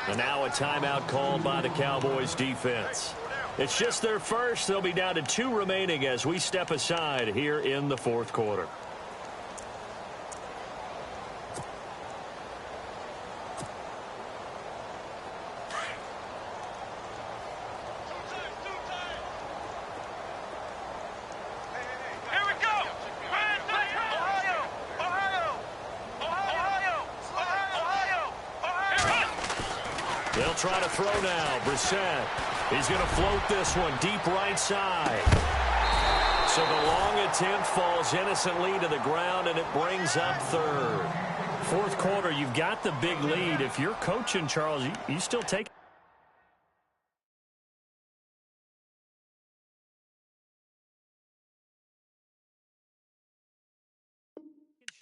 And now a timeout called by the Cowboys defense. It's just their first. They'll be down to 2 remaining as we step aside here in the 4th quarter. They'll try to throw now. Brissett. He's going to float this one deep right side. So the long attempt falls innocently to the ground, and it brings up 3rd. 4th quarter, you've got the big lead. If you're coaching, Charles, you still take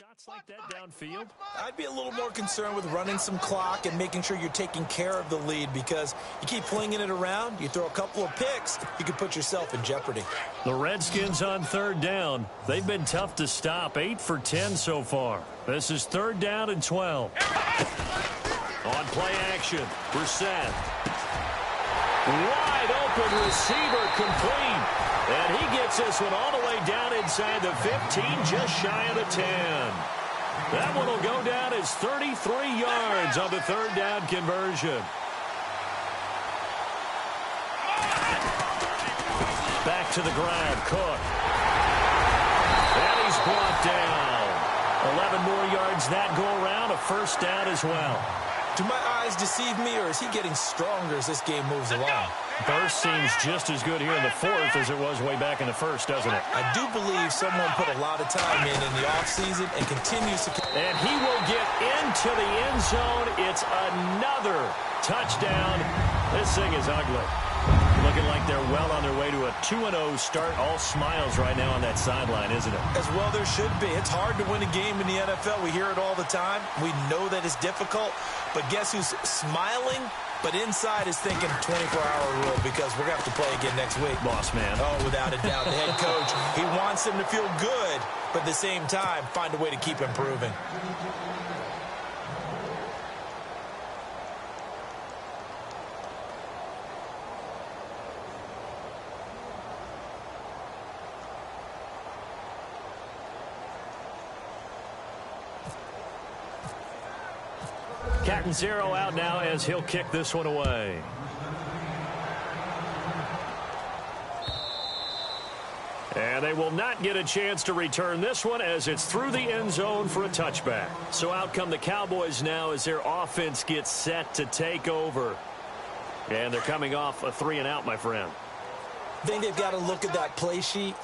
shots like that downfield. I'd be a little more concerned with running some clock and making sure you're taking care of the lead, because you keep flinging it around, you throw a couple of picks, you could put yourself in jeopardy. The Redskins on 3rd down. They've been tough to stop. 8 for 10 so far. This is 3rd down and 12. On play action, Brissett. Wide open receiver complete. And he gets this one all the way down inside the 15, just shy of the 10. That one will go down as 33 yards on the 3rd down conversion. Back to the ground, Cook. And he's brought down. 11 more yards that go around, a first down as well. Do my eyes deceive me, or is he getting stronger as this game moves along? Burst seems just as good here in the 4th as it was way back in the 1st, doesn't it? I do believe someone put a lot of time in the offseason and continues to... And he will get into the end zone. It's another touchdown. This thing is ugly. Looking like they're well on their way to a 2-0 start. All smiles right now on that sideline, isn't it? As well there should be. It's hard to win a game in the NFL. We hear it all the time. We know that it's difficult. But guess who's smiling But inside is thinking 24-hour rule because we're going to have to play again next week. Boss man. Oh, without a doubt. The head coach, he wants them to feel good, but at the same time, find a way to keep improving. Catanzaro out now as he'll kick this one away. And they will not get a chance to return this one as it's through the end zone for a touchback. So out come the Cowboys now as their offense gets set to take over. And they're coming off a 3-and-out, my friend. I think they've got to look at that play sheet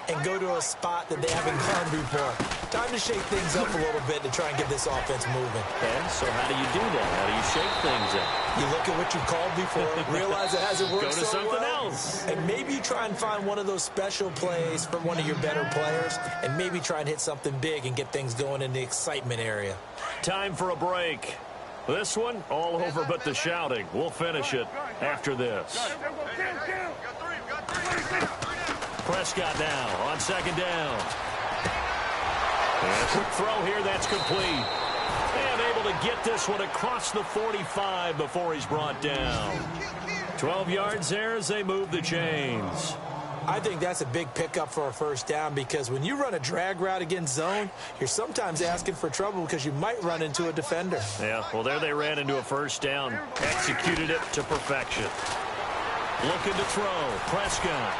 and go to a spot that they haven't gone before. Time to shake things up a little bit to try and get this offense moving. Okay, so how do you do that? How do you shake things up? You look at what you called before, realize it hasn't worked Go to so something well, else. and maybe you try and find one of those special plays from one of your better players, and maybe try and hit something big and get things going in the excitement area. Time for a break. This one, all over but the shouting. We'll finish it after this. Prescott now on second down. And a quick throw here, that's complete. And able to get this one across the 45 before he's brought down. 12 yards there as they move the chains. I think that's a big pickup for a first down because when you run a drag route against zone, you're sometimes asking for trouble because you might run into a defender. Yeah, well, there they ran into a first down. Executed it to perfection. Looking to throw. Prescott.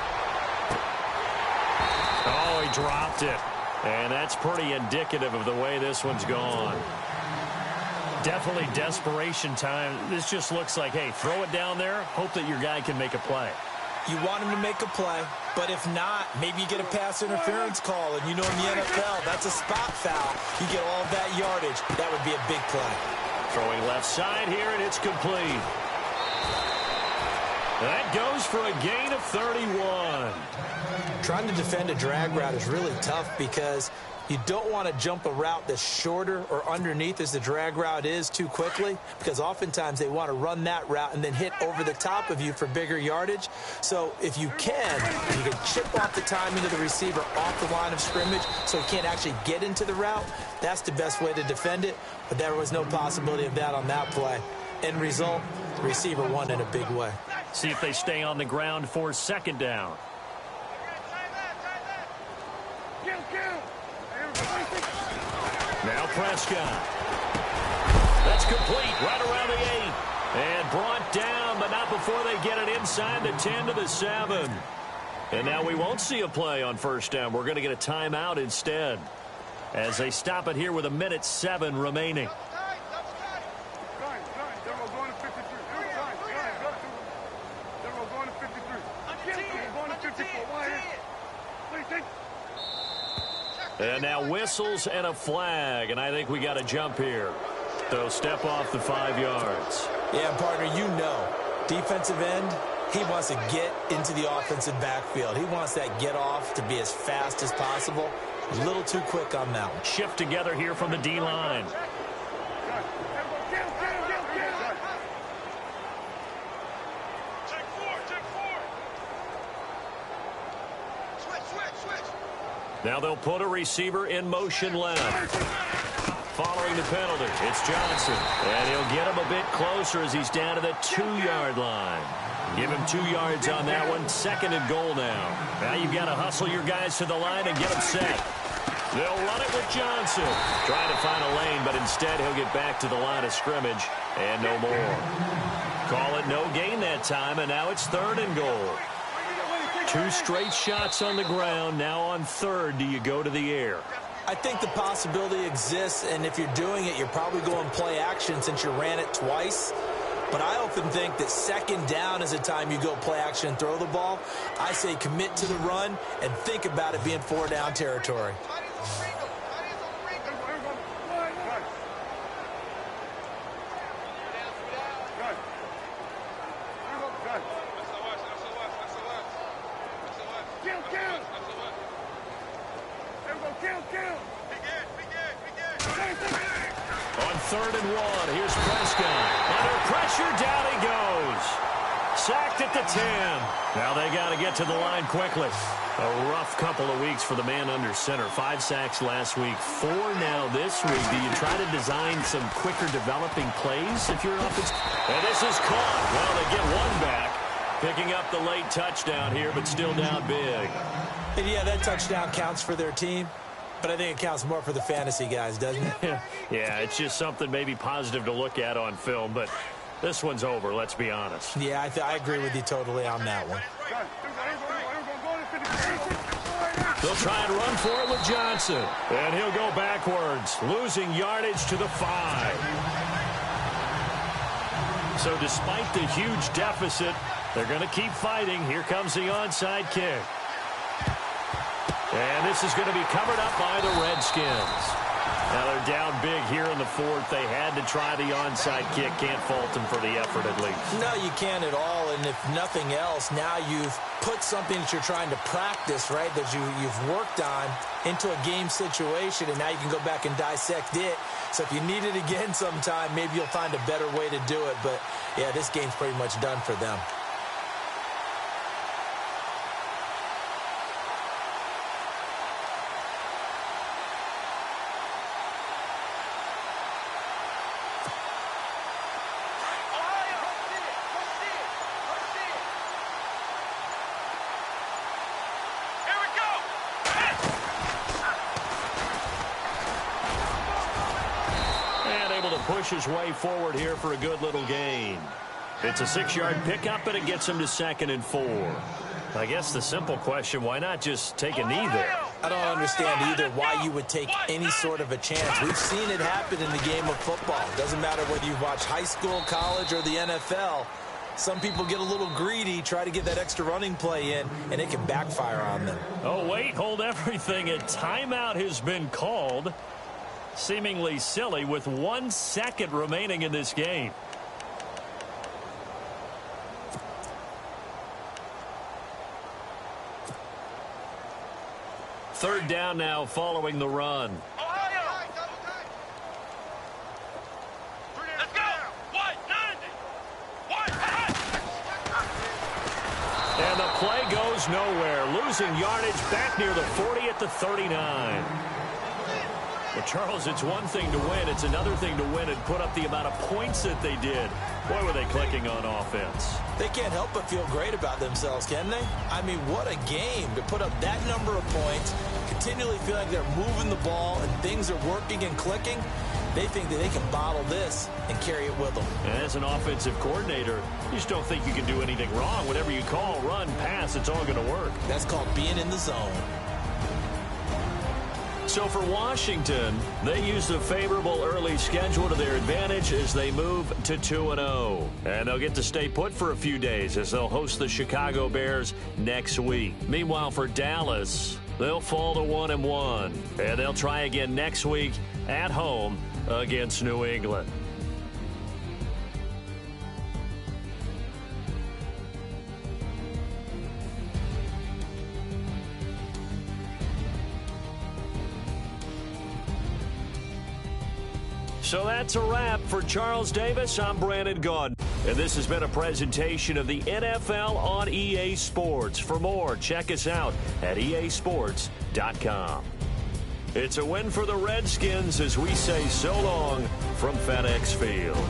Oh, he dropped it. And that's pretty indicative of the way this one's gone. Definitely desperation time. This just looks like, hey, throw it down there, hope that your guy can make a play. You want him to make a play, but if not, maybe you get a pass interference call, and you know in the NFL, that's a spot foul. You get all of that yardage. That would be a big play. Throwing left side here, and it's complete. That goes for a gain of 31. Trying to defend a drag route is really tough because you don't want to jump a route that's shorter or underneath as the drag route is too quickly because oftentimes they want to run that route and then hit over the top of you for bigger yardage. So if you can chip off the timing of the receiver off the line of scrimmage so he can't actually get into the route, that's the best way to defend it. But there was no possibility of that on that play. End result, the receiver won in a big way. See if they stay on the ground for second down. Now Prescott. That's complete right around the 8. And brought down, but not before they get it inside the 10 to the 7. And now we won't see a play on first down. We're going to get a timeout instead as they stop it here with 1:07 remaining. And now whistles and a flag, and I think we got a jump here. They'll step off the 5 yards. Yeah, partner, you know, defensive end, he wants to get into the offensive backfield. He wants that get off to be as fast as possible. A little too quick on that one. Shift together here from the D-line. Now they'll put a receiver in motion left. Following the penalty, it's Johnson. And he'll get him a bit closer as he's down to the 2-yard line. Give him 2 yards on that one. Second and goal now. Now you've got to hustle your guys to the line and get them set. They'll run it with Johnson. Trying to find a lane, but instead he'll get back to the line of scrimmage and no more. Call it no gain that time, and now it's third and goal. 2 straight shots on the ground. Now on third, do you go to the air? I think the possibility exists, and if you're doing it, you're probably going play action since you ran it twice. But I often think that second down is the time you go play action and throw the ball. I say commit to the run and think about it being 4-down territory. On 3rd and 1, here's Prescott. Under pressure, down he goes. Sacked at the 10. Now they got to get to the line quickly. A rough couple of weeks for the man under center. 5 sacks last week, 4 now this week. Do you try to design some quicker developing plays if you're an offense? And this is caught. Well, they get one back. Picking up the late touchdown here, but still down big. And yeah, that touchdown counts for their team. But I think it counts more for the fantasy guys, doesn't it? Yeah, it's just something maybe positive to look at on film, but this one's over, let's be honest. Yeah, I agree with you totally on that one. They'll try and run for it with Johnson. And he'll go backwards, losing yardage to the 5. So despite the huge deficit, they're going to keep fighting. Here comes the onside kick. And this is going to be covered up by the Redskins. Now they're down big here in the 4th. They had to try the onside kick. Can't fault them for the effort at least. No, you can't at all. And if nothing else, now you've put something that you're trying to practice, right, that you've worked on into a game situation, and now you can go back and dissect it. So if you need it again sometime, maybe you'll find a better way to do it. But, yeah, this game's pretty much done for them. Push his way forward here for a good little gain. It's a 6-yard pickup, and it gets him to 2nd and 4. I guess the simple question, why not just take a knee there? I don't understand either why you would take any sort of a chance. We've seen it happen in the game of football. Doesn't matter whether you watch high school, college, or the NFL. Some people get a little greedy, try to get that extra running play in, and it can backfire on them. Oh, wait, hold everything. A timeout has been called. Seemingly silly with 1 second remaining in this game. Third down now following the run. Let's go. White, 90. White. And the play goes nowhere. Losing yardage back near the 40 at the 39. Well, Charles, it's one thing to win. It's another thing to win and put up the amount of points that they did. Boy, were they clicking on offense. They can't help but feel great about themselves, can they? I mean, what a game to put up that number of points, continually feel like they're moving the ball and things are working and clicking. They think that they can bottle this and carry it with them. And as an offensive coordinator, you just don't think you can do anything wrong. Whatever you call, run, pass, it's all going to work. That's called being in the zone. So for Washington, they use the favorable early schedule to their advantage as they move to 2-0. And they'll get to stay put for a few days as they'll host the Chicago Bears next week. Meanwhile, for Dallas, they'll fall to 1-1. And they'll try again next week at home against New England. So that's a wrap. For Charles Davis, I'm Brandon Gaudin. And this has been a presentation of the NFL on EA Sports. For more, check us out at easports.com. It's a win for the Redskins as we say so long from FedEx Field.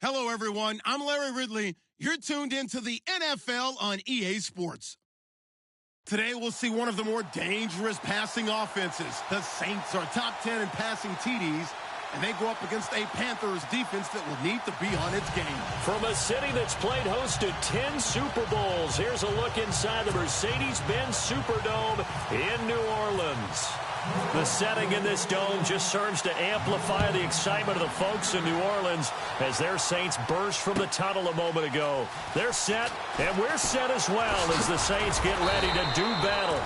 Hello, everyone. I'm Larry Ridley. You're tuned into the NFL on EA Sports. Today, we'll see one of the more dangerous passing offenses. The Saints are top 10 in passing TDs, and they go up against a Panthers defense that will need to be on its game. From a city that's played host to 10 Super Bowls, here's a look inside the Mercedes-Benz Superdome in New Orleans. The setting in this dome just serves to amplify the excitement of the folks in New Orleans as their Saints burst from the tunnel a moment ago. They're set, and we're set as well as the Saints get ready to do battle.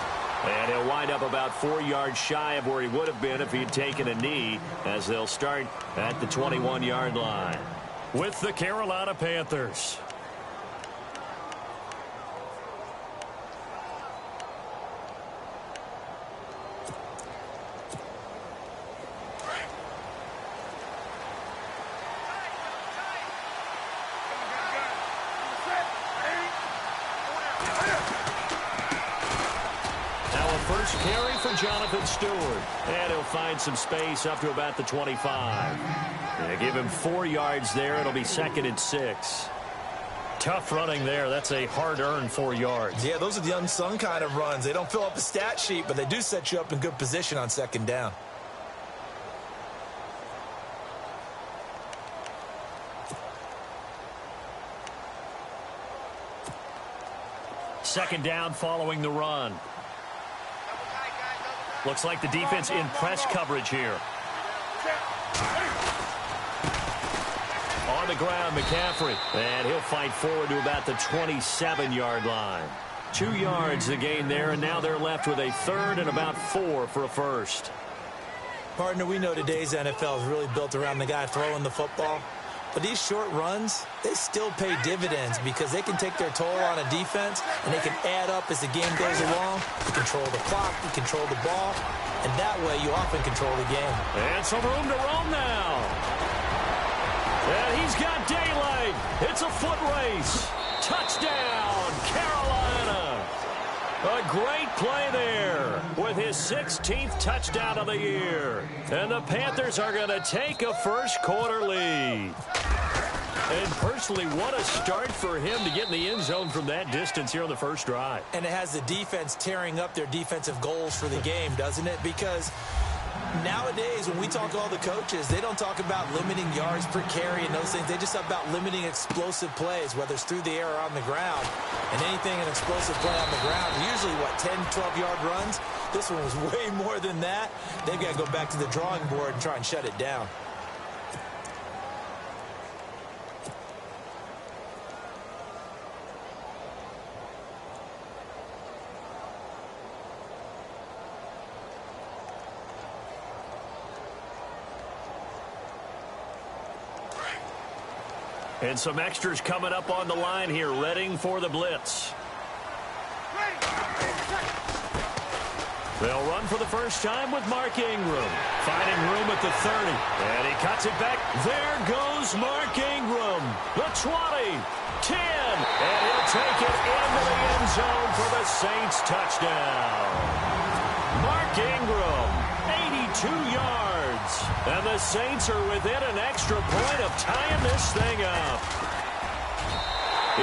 And he'll wind up about 4 yards shy of where he would have been if he'd taken a knee, as they'll start at the 21-yard line with the Carolina Panthers. First carry for Jonathan Stewart. And he'll find some space up to about the 25. They give him 4 yards there. It'll be 2nd and 6. Tough running there. That's a hard-earned 4 yards. Yeah, those are the unsung kind of runs. They don't fill up a stat sheet, but they do set you up in good position on 2nd down. Second down following the run. Looks like the defense in press coverage here. On the ground, McCaffrey. And he'll fight forward to about the 27-yard line. 2 yards the gain there, and now they're left with a 3rd and about 4 for a first. Partner, we know today's NFL is really built around the guy throwing the football. But these short runs, they still pay dividends because they can take their toll on a defense, and they can add up as the game goes along. You control the clock, you control the ball, and that way you often control the game. And some room to roam now. And he's got daylight. It's a foot race. Touchdown, Carolina. A great play there with his 16th touchdown of the year. And the Panthers are going to take a first-quarter lead. And personally, what a start for him to get in the end zone from that distance here on the first drive. And it has the defense tearing up their defensive goals for the game, doesn't it? Because nowadays, when we talk to all the coaches, they don't talk about limiting yards per carry and those things. They just talk about limiting explosive plays, whether it's through the air or on the ground. And anything an explosive play on the ground, usually, 10, 12-yard runs? This one was way more than that. They've got to go back to the drawing board and try and shut it down. And some extras coming up on the line here, readying for the blitz. They'll run for the first time with Mark Ingram. Finding room at the 30. And he cuts it back. There goes Mark Ingram. The 20, 10. And he'll take it into the end zone for the Saints touchdown. Mark Ingram, 82 yards. And the Saints are within an extra point of tying this thing up.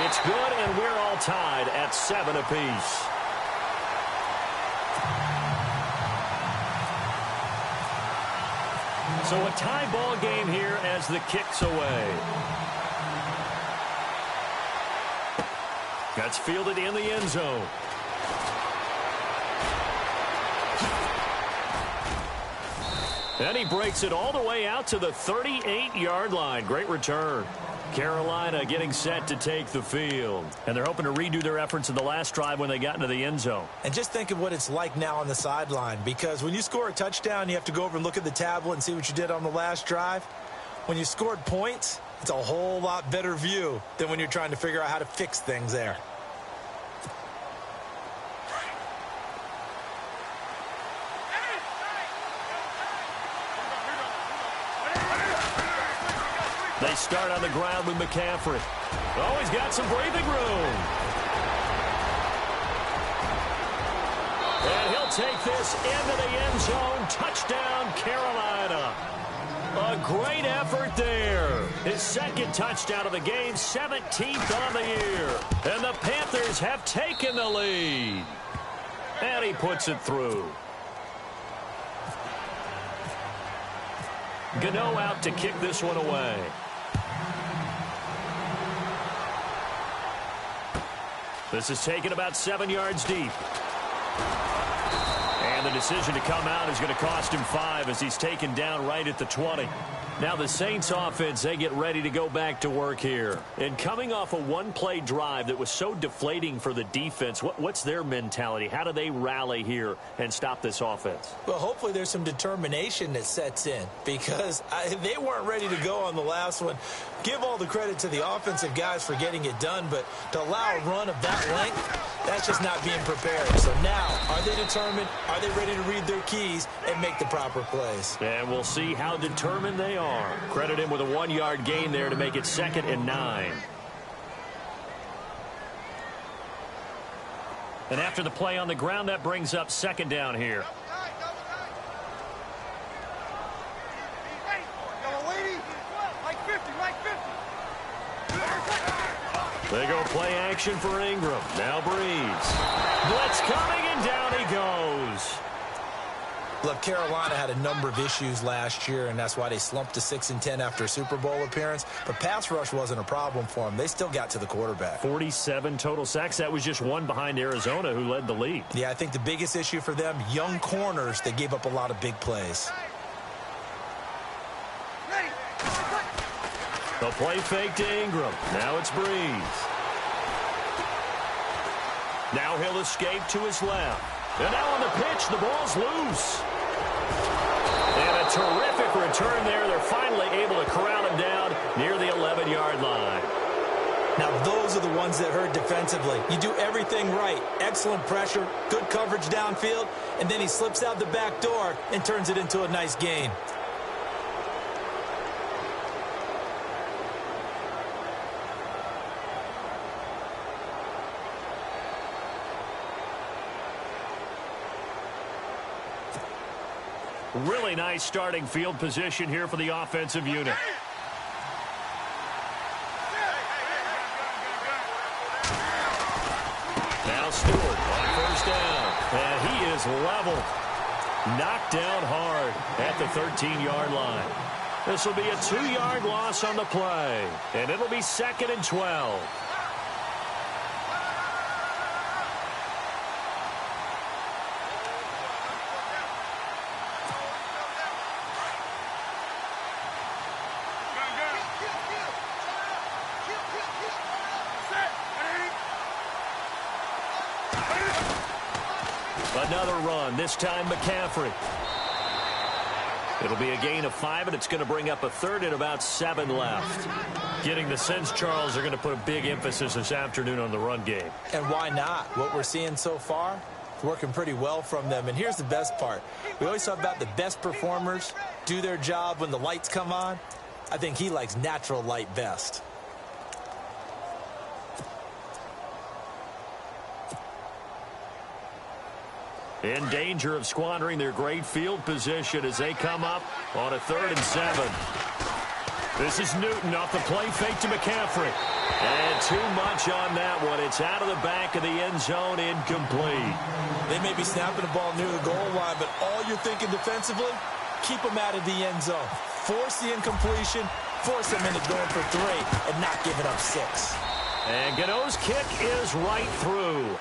It's good, and we're all tied at 7 apiece. So a tie ball game here as the kick's away. That's fielded in the end zone. And he breaks it all the way out to the 38-yard line. Great return. Carolina getting set to take the field. And they're hoping to redo their efforts in the last drive when they got into the end zone. And just think of what it's like now on the sideline, because when you score a touchdown, you have to go over and look at the tablet and see what you did on the last drive. When you scored points, it's a whole lot better view than when you're trying to figure out how to fix things there. They start on the ground with McCaffrey. Oh, he's got some breathing room. And he'll take this into the end zone. Touchdown, Carolina. A great effort there. His second touchdown of the game, 17th on the year. And the Panthers have taken the lead. And he puts it through. Gano out to kick this one away. This is taken about 7 yards deep. And the decision to come out is going to cost him 5 as he's taken down right at the 20. Now the Saints offense, they get ready to go back to work here. And coming off a one-play drive that was so deflating for the defense, what's their mentality? How do they rally here and stop this offense? Well, hopefully there's some determination that sets in, because they weren't ready to go on the last one. Give all the credit to the offensive guys for getting it done, but to allow a run of that length, that's just not being prepared. So now, are they determined? Are they ready to read their keys and make the proper plays? And we'll see how determined they are. Credit him with a 1-yard gain there to make it 2nd and 9. And after the play on the ground, that brings up 2nd down here. They go play action for Ingram. Now Breeze. Blitz coming, and down he goes. Look, Carolina had a number of issues last year, and that's why they slumped to 6-10 after a Super Bowl appearance. But pass rush wasn't a problem for them. They still got to the quarterback. 47 total sacks. That was just one behind Arizona, who led the league. Yeah, I think the biggest issue for them, young corners, they gave up a lot of big plays. The play fake to Ingram. Now it's Breeze. Now he'll escape to his left. And now on the pitch, the ball's loose. And a terrific return there. They're finally able to corral him down near the 11. ones that hurt defensively. You do everything right. Excellent pressure, good coverage downfield, and then he slips out the back door and turns it into a nice gain. Really nice starting field position here for the offensive unit. Now Stewart on first down. And he is leveled. Knocked down hard at the 13-yard line. This will be a 2-yard loss on the play. And it'll be 2nd and 12. Another run, this time McCaffrey. It'll be a gain of 5, and it's going to bring up a 3rd and about 7 left. Getting the sense, Charles, they're going to put a big emphasis this afternoon on the run game. And why not? What we're seeing so far is working pretty well from them. And here's the best part. We always talk about the best performers do their job when the lights come on. I think he likes natural light best. In danger of squandering their great field position as they come up on a 3rd and 7. This is Newton off the play fake to McCaffrey. And too much on that one. It's out of the back of the end zone, incomplete. They may be snapping the ball near the goal line, but all you're thinking defensively, keep them out of the end zone. Force the incompletion, force them into going for 3, and not giving up 6. And Gano's kick is right through.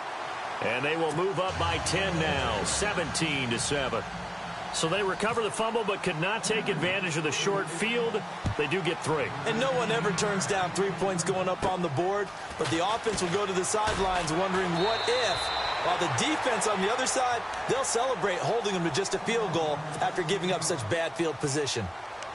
And they will move up by 10 now, 17-7. So they recover the fumble but could not take advantage of the short field. They do get 3. And no one ever turns down 3 points going up on the board, but the offense will go to the sidelines wondering what if, while the defense on the other side, they'll celebrate holding them to just a field goal after giving up such bad field position.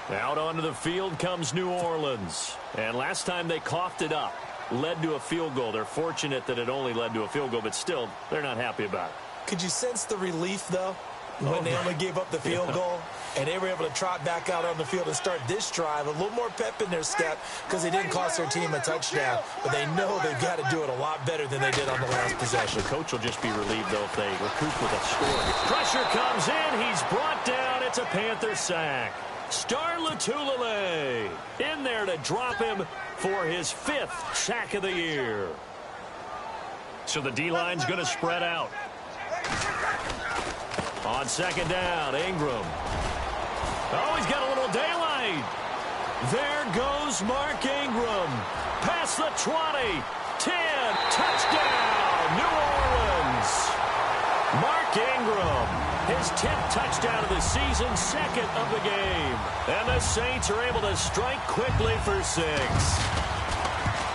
Out onto the field comes New Orleans. And last time they coughed it up. Led to a field goal. They're fortunate that it only led to a field goal, but still, they're not happy about it. Could you sense the relief, though, when they only gave up the field goal? And they were able to trot back out on the field and start this drive. A little more pep in their step because they didn't cost their team a touchdown. But they know they've got to do it a lot better than they did on the last possession. The coach will just be relieved, though, if they recoup with a score. Pressure comes in. He's brought down. It's a Panther sack. Star Latulilalay in there to drop him for his 5th sack of the year. So the D-line's going to spread out. On 2nd down, Ingram. Oh, he's got a little daylight. There goes Mark Ingram. Past the 20. 10. Touchdown, New Orleans. Mark Ingram. His 10th touchdown of the season, 2nd of the game. And the Saints are able to strike quickly for 6.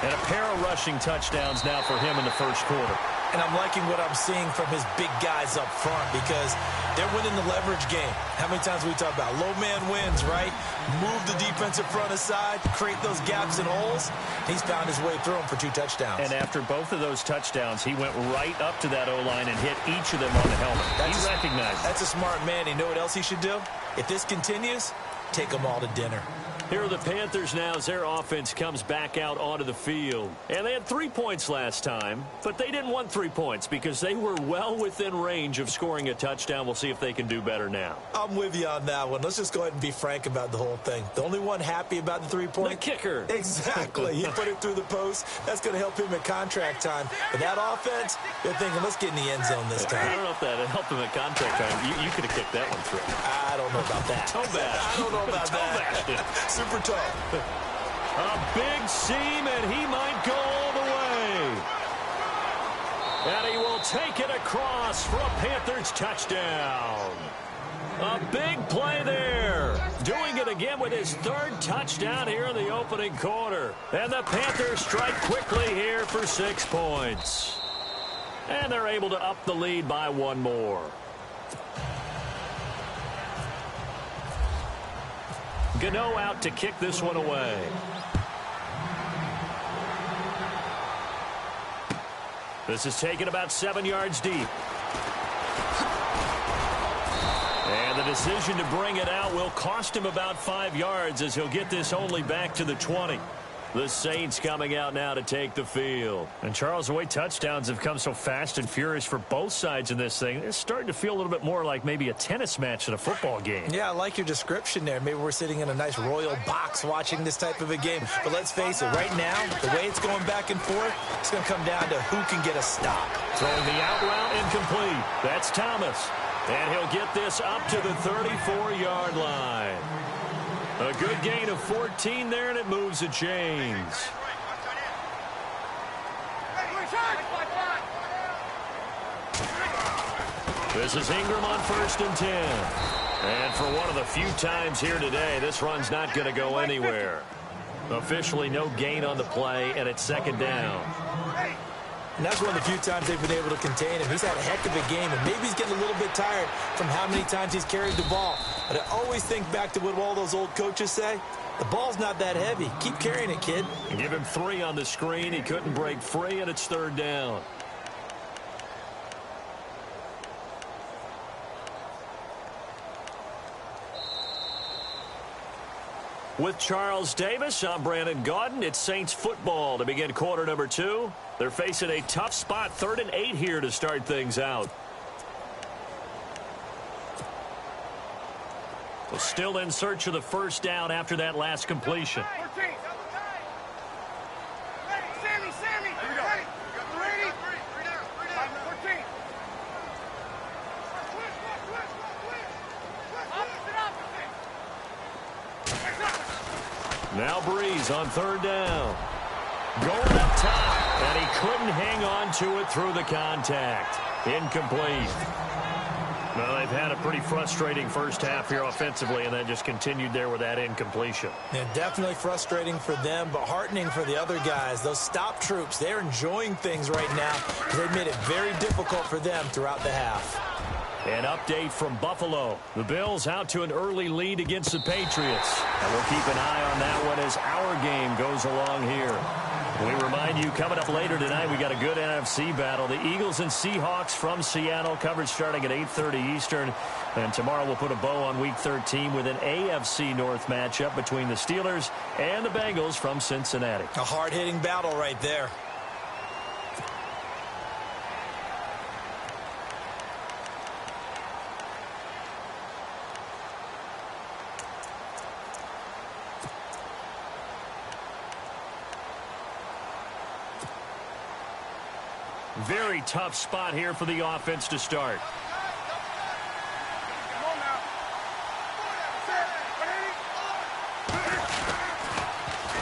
And a pair of rushing touchdowns now for him in the first quarter. And I'm liking what I'm seeing from his big guys up front because they're winning the leverage game. How many times we talk about low man wins, right? Move the defensive front aside, create those gaps and holes. He's found his way through them for 2 touchdowns. And after both of those touchdowns, he went right up to that O-line and hit each of them on the helmet. He recognized it. That's a smart man. You know what else he should do? If this continues, take them all to dinner. Here are the Panthers now as their offense comes back out onto the field. And they had 3 points last time, but they didn't want 3 points because they were well within range of scoring a touchdown. We'll see if they can do better now. I'm with you on that one. Let's just go ahead and be frank about the whole thing. The only one happy about the 3-point? The kicker. Exactly. He put it through the post. That's going to help him at contract time. But that offense, they're thinking, let's get in the end zone this time. I don't know if that helped him at contract time. You could have kicked that one through. I don't know about that. Toe bash. I don't know about that. Super tough. A big seam, and he might go all the way. And he will take it across for a Panthers touchdown. A big play there. Doing it again with his 3rd touchdown here in the opening quarter. And the Panthers strike quickly here for 6 points. And they're able to up the lead by 1 more. Gano out to kick this one away. This is taken about 7 yards deep. And the decision to bring it out will cost him about 5 yards as he'll get this only back to the 20. The Saints coming out now to take the field. And, Charles, the way touchdowns have come so fast and furious for both sides in this thing, it's starting to feel a little bit more like maybe a tennis match than a football game. Yeah, I like your description there. Maybe we're sitting in a nice royal box watching this type of a game. But let's face it, right now, the way it's going back and forth, it's going to come down to who can get a stop. Throwing the out route incomplete. That's Thomas. And he'll get this up to the 34-yard line. A good gain of 14 there, and it moves the chains. This is Ingram on 1st and 10. And for one of the few times here today, this run's not going to go anywhere. Officially no gain on the play, and it's 2nd down. And that's one of the few times they've been able to contain him. He's had a heck of a game, and maybe he's getting a little bit tired from how many times he's carried the ball. But I always think back to what all those old coaches say. The ball's not that heavy. Keep carrying it, kid. And give him 3 on the screen. He couldn't break free, and it's 3rd down. With Charles Davis, I'm Brandon Gaudin. It's Saints football to begin quarter number 2. They're facing a tough spot, 3rd and 8 here to start things out. Well, still in search of the 1st down after that last completion. Sammy. Here we go. Ready? Now Breeze on 3rd down. Going up top, and he couldn't hang on to it through the contact. Incomplete. Well, they've had a pretty frustrating first half here offensively, and that just continued there with that incompletion. Yeah, definitely frustrating for them, but heartening for the other guys. Those stop troops, they're enjoying things right now because they've made it very difficult for them throughout the half. An update from Buffalo. The Bills out to an early lead against the Patriots. And we'll keep an eye on that one as our game goes along here. We remind you, coming up later tonight, we got a good NFC battle. The Eagles and Seahawks from Seattle, coverage starting at 8:30 Eastern. And tomorrow we'll put a bow on Week 13 with an AFC North matchup between the Steelers and the Bengals from Cincinnati. A hard-hitting battle right there. Very tough spot here for the offense to start.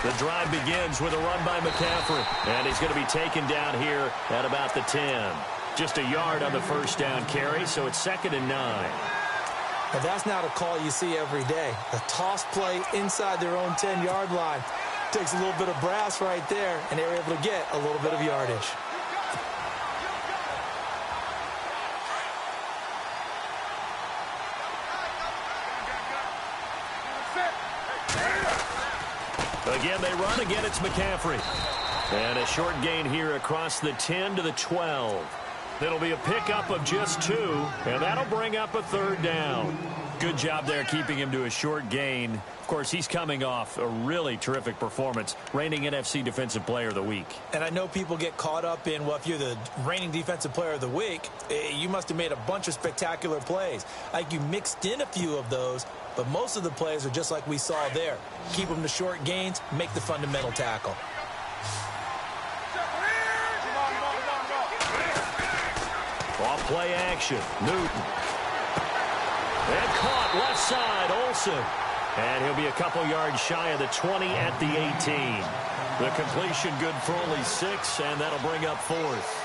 The drive begins with a run by McCaffrey, and he's going to be taken down here at about the 10. Just a yard on the 1st down carry, so it's 2nd and 9. Now that's not a call you see every day. A toss play inside their own 10-yard line. Takes a little bit of brass right there, and they're able to get a little bit of yardage. Again, they run. Again, it's McCaffrey. And a short gain here across the 10 to the 12. It'll be a pickup of just 2, and that'll bring up a 3rd down. Good job there keeping him to a short gain. Of course, he's coming off a really terrific performance, reigning NFC Defensive Player of the Week. And I know people get caught up in, well, if you're the reigning Defensive Player of the Week, you must have made a bunch of spectacular plays. Like you mixed in a few of those, but most of the plays are just like we saw there. Keep them to short gains, make the fundamental tackle. Off play action. Newton. And caught left side. Olsen. And he'll be a couple yards shy of the 20 at the 18. The completion good for only 6, and that'll bring up 4th.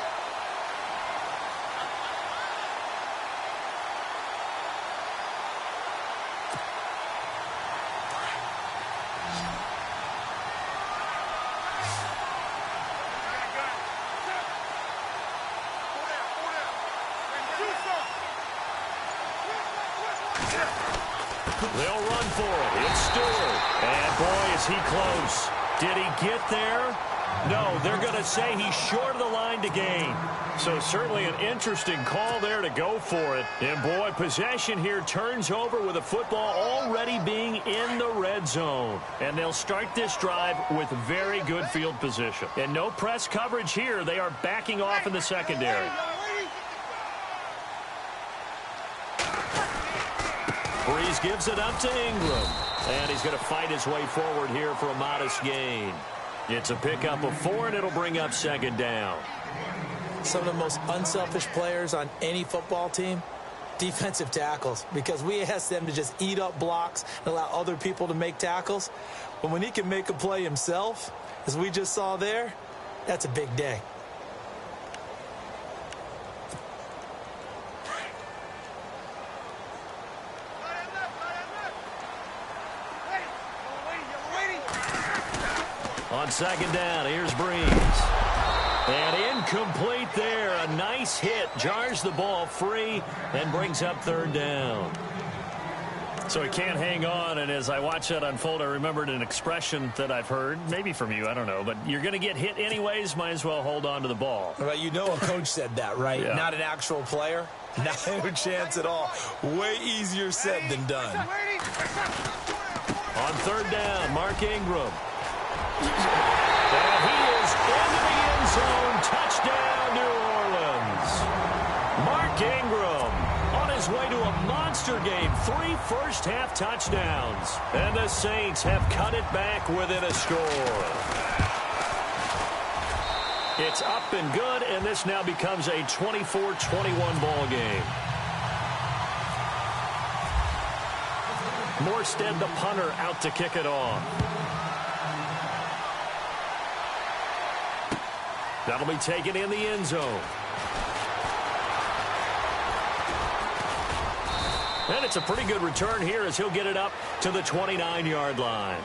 They'll run for it. It's Stewart. And boy, is he close. Did he get there? No, they're going to say he's short of the line to gain. So certainly an interesting call there to go for it. And boy, possession here turns over with the football already being in the red zone. And they'll start this drive with very good field position. And no press coverage here. They are backing off in the secondary. Breeze gives it up to Ingram. And he's going to fight his way forward here for a modest gain. It's a pickup of 4, and it'll bring up second down. Some of the most unselfish players on any football team, defensive tackles, because we ask them to just eat up blocks and allow other people to make tackles. But when he can make a play himself, as we just saw there, that's a big day. On second down, here's Breeze. And incomplete there. A nice hit. Jars the ball free and brings up third down. So he can't hang on, and as I watch that unfold, I remembered an expression that I've heard, maybe from you, I don't know, but you're going to get hit anyways, might as well hold on to the ball. Well, you know a coach said that, right? Yeah. Not an actual player. Not a chance at all. Way easier said than done. On third down, Mark Ingram. And he is into the end zone. Touchdown, New Orleans. Mark Ingram on his way to a monster game. 3 first-half touchdowns. And the Saints have cut it back within a score. It's up and good, and this now becomes a 24-21 ball game. Morstead, the punter, out to kick it off. That'll be taken in the end zone. And it's a pretty good return here as he'll get it up to the 29-yard line.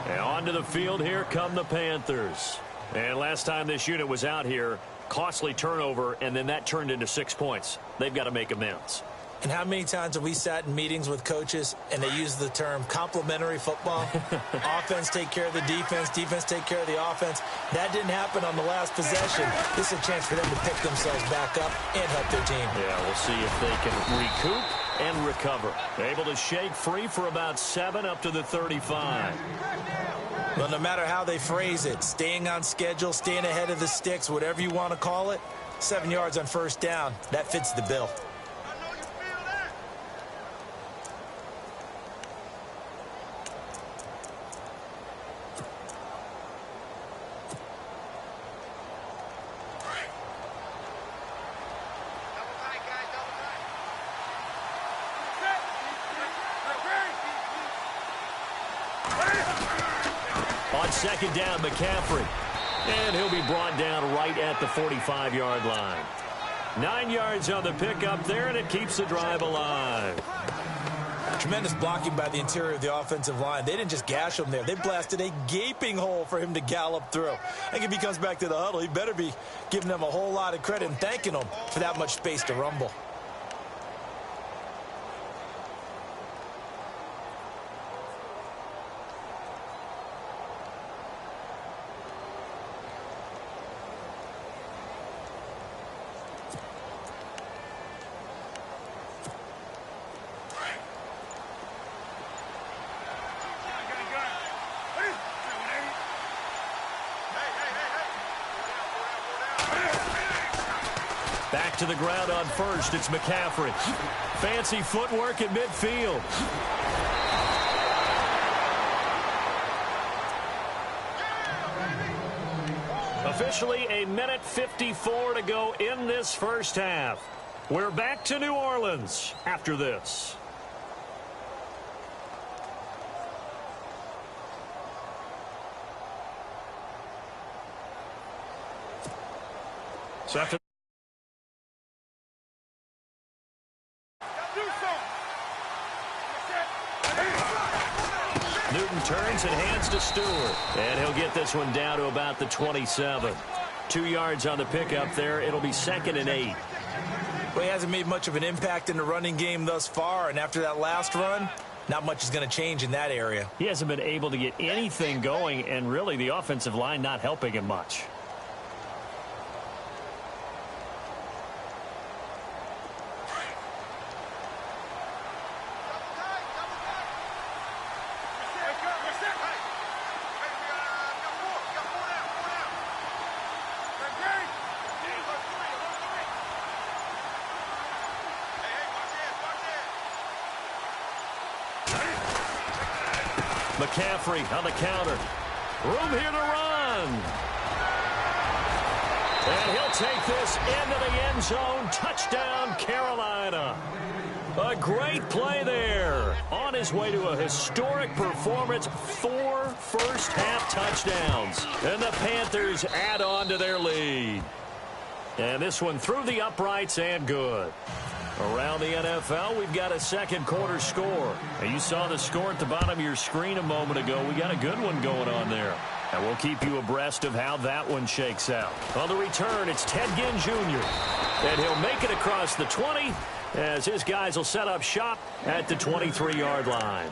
And onto the field here come the Panthers. And last time this unit was out here, costly turnover, and then that turned into 6 points. They've got to make amends. And how many times have we sat in meetings with coaches and they use the term complementary football? Offense take care of the defense, defense take care of the offense. That didn't happen on the last possession. This is a chance for them to pick themselves back up and help their team. Yeah, we'll see if they can recoup and recover. Able to shake free for about 7 up to the 35. Well, no matter how they phrase it, staying on schedule, staying ahead of the sticks, whatever you want to call it, 7 yards on first down, that fits the bill. On second down, McCaffrey. And he'll be brought down right at the 45-yard line. 9 yards on the pickup there, and it keeps the drive alive. Tremendous blocking by the interior of the offensive line. They didn't just gash him there. They blasted a gaping hole for him to gallop through. I think if he comes back to the huddle, he better be giving them a whole lot of credit and thanking them for that much space to rumble. Back to the ground on first. It's McCaffrey. Fancy footwork at midfield. Officially a minute 54 to go in this first half. We're back to New Orleans after this. So after Newton turns and hands to Stewart. And he'll get this one down to about the 27. 2 yards on the pickup there. It'll be 2nd and 8. Well, he hasn't made much of an impact in the running game thus far, and after that last run, not much is going to change in that area. He hasn't been able to get anything going, and really the offensive line not helping him much. McCaffrey on the counter. Room here to run. And he'll take this into the end zone. Touchdown, Carolina. A great play there. On his way to a historic performance. 4 first-half touchdowns. And the Panthers add on to their lead. And this one through the uprights and good. Around the NFL, we've got a second quarter score. And you saw the score at the bottom of your screen a moment ago. We got a good one going on there. And we'll keep you abreast of how that one shakes out. On the return, it's Ted Ginn Jr. And he'll make it across the 20 as his guys will set up shop at the 23-yard line.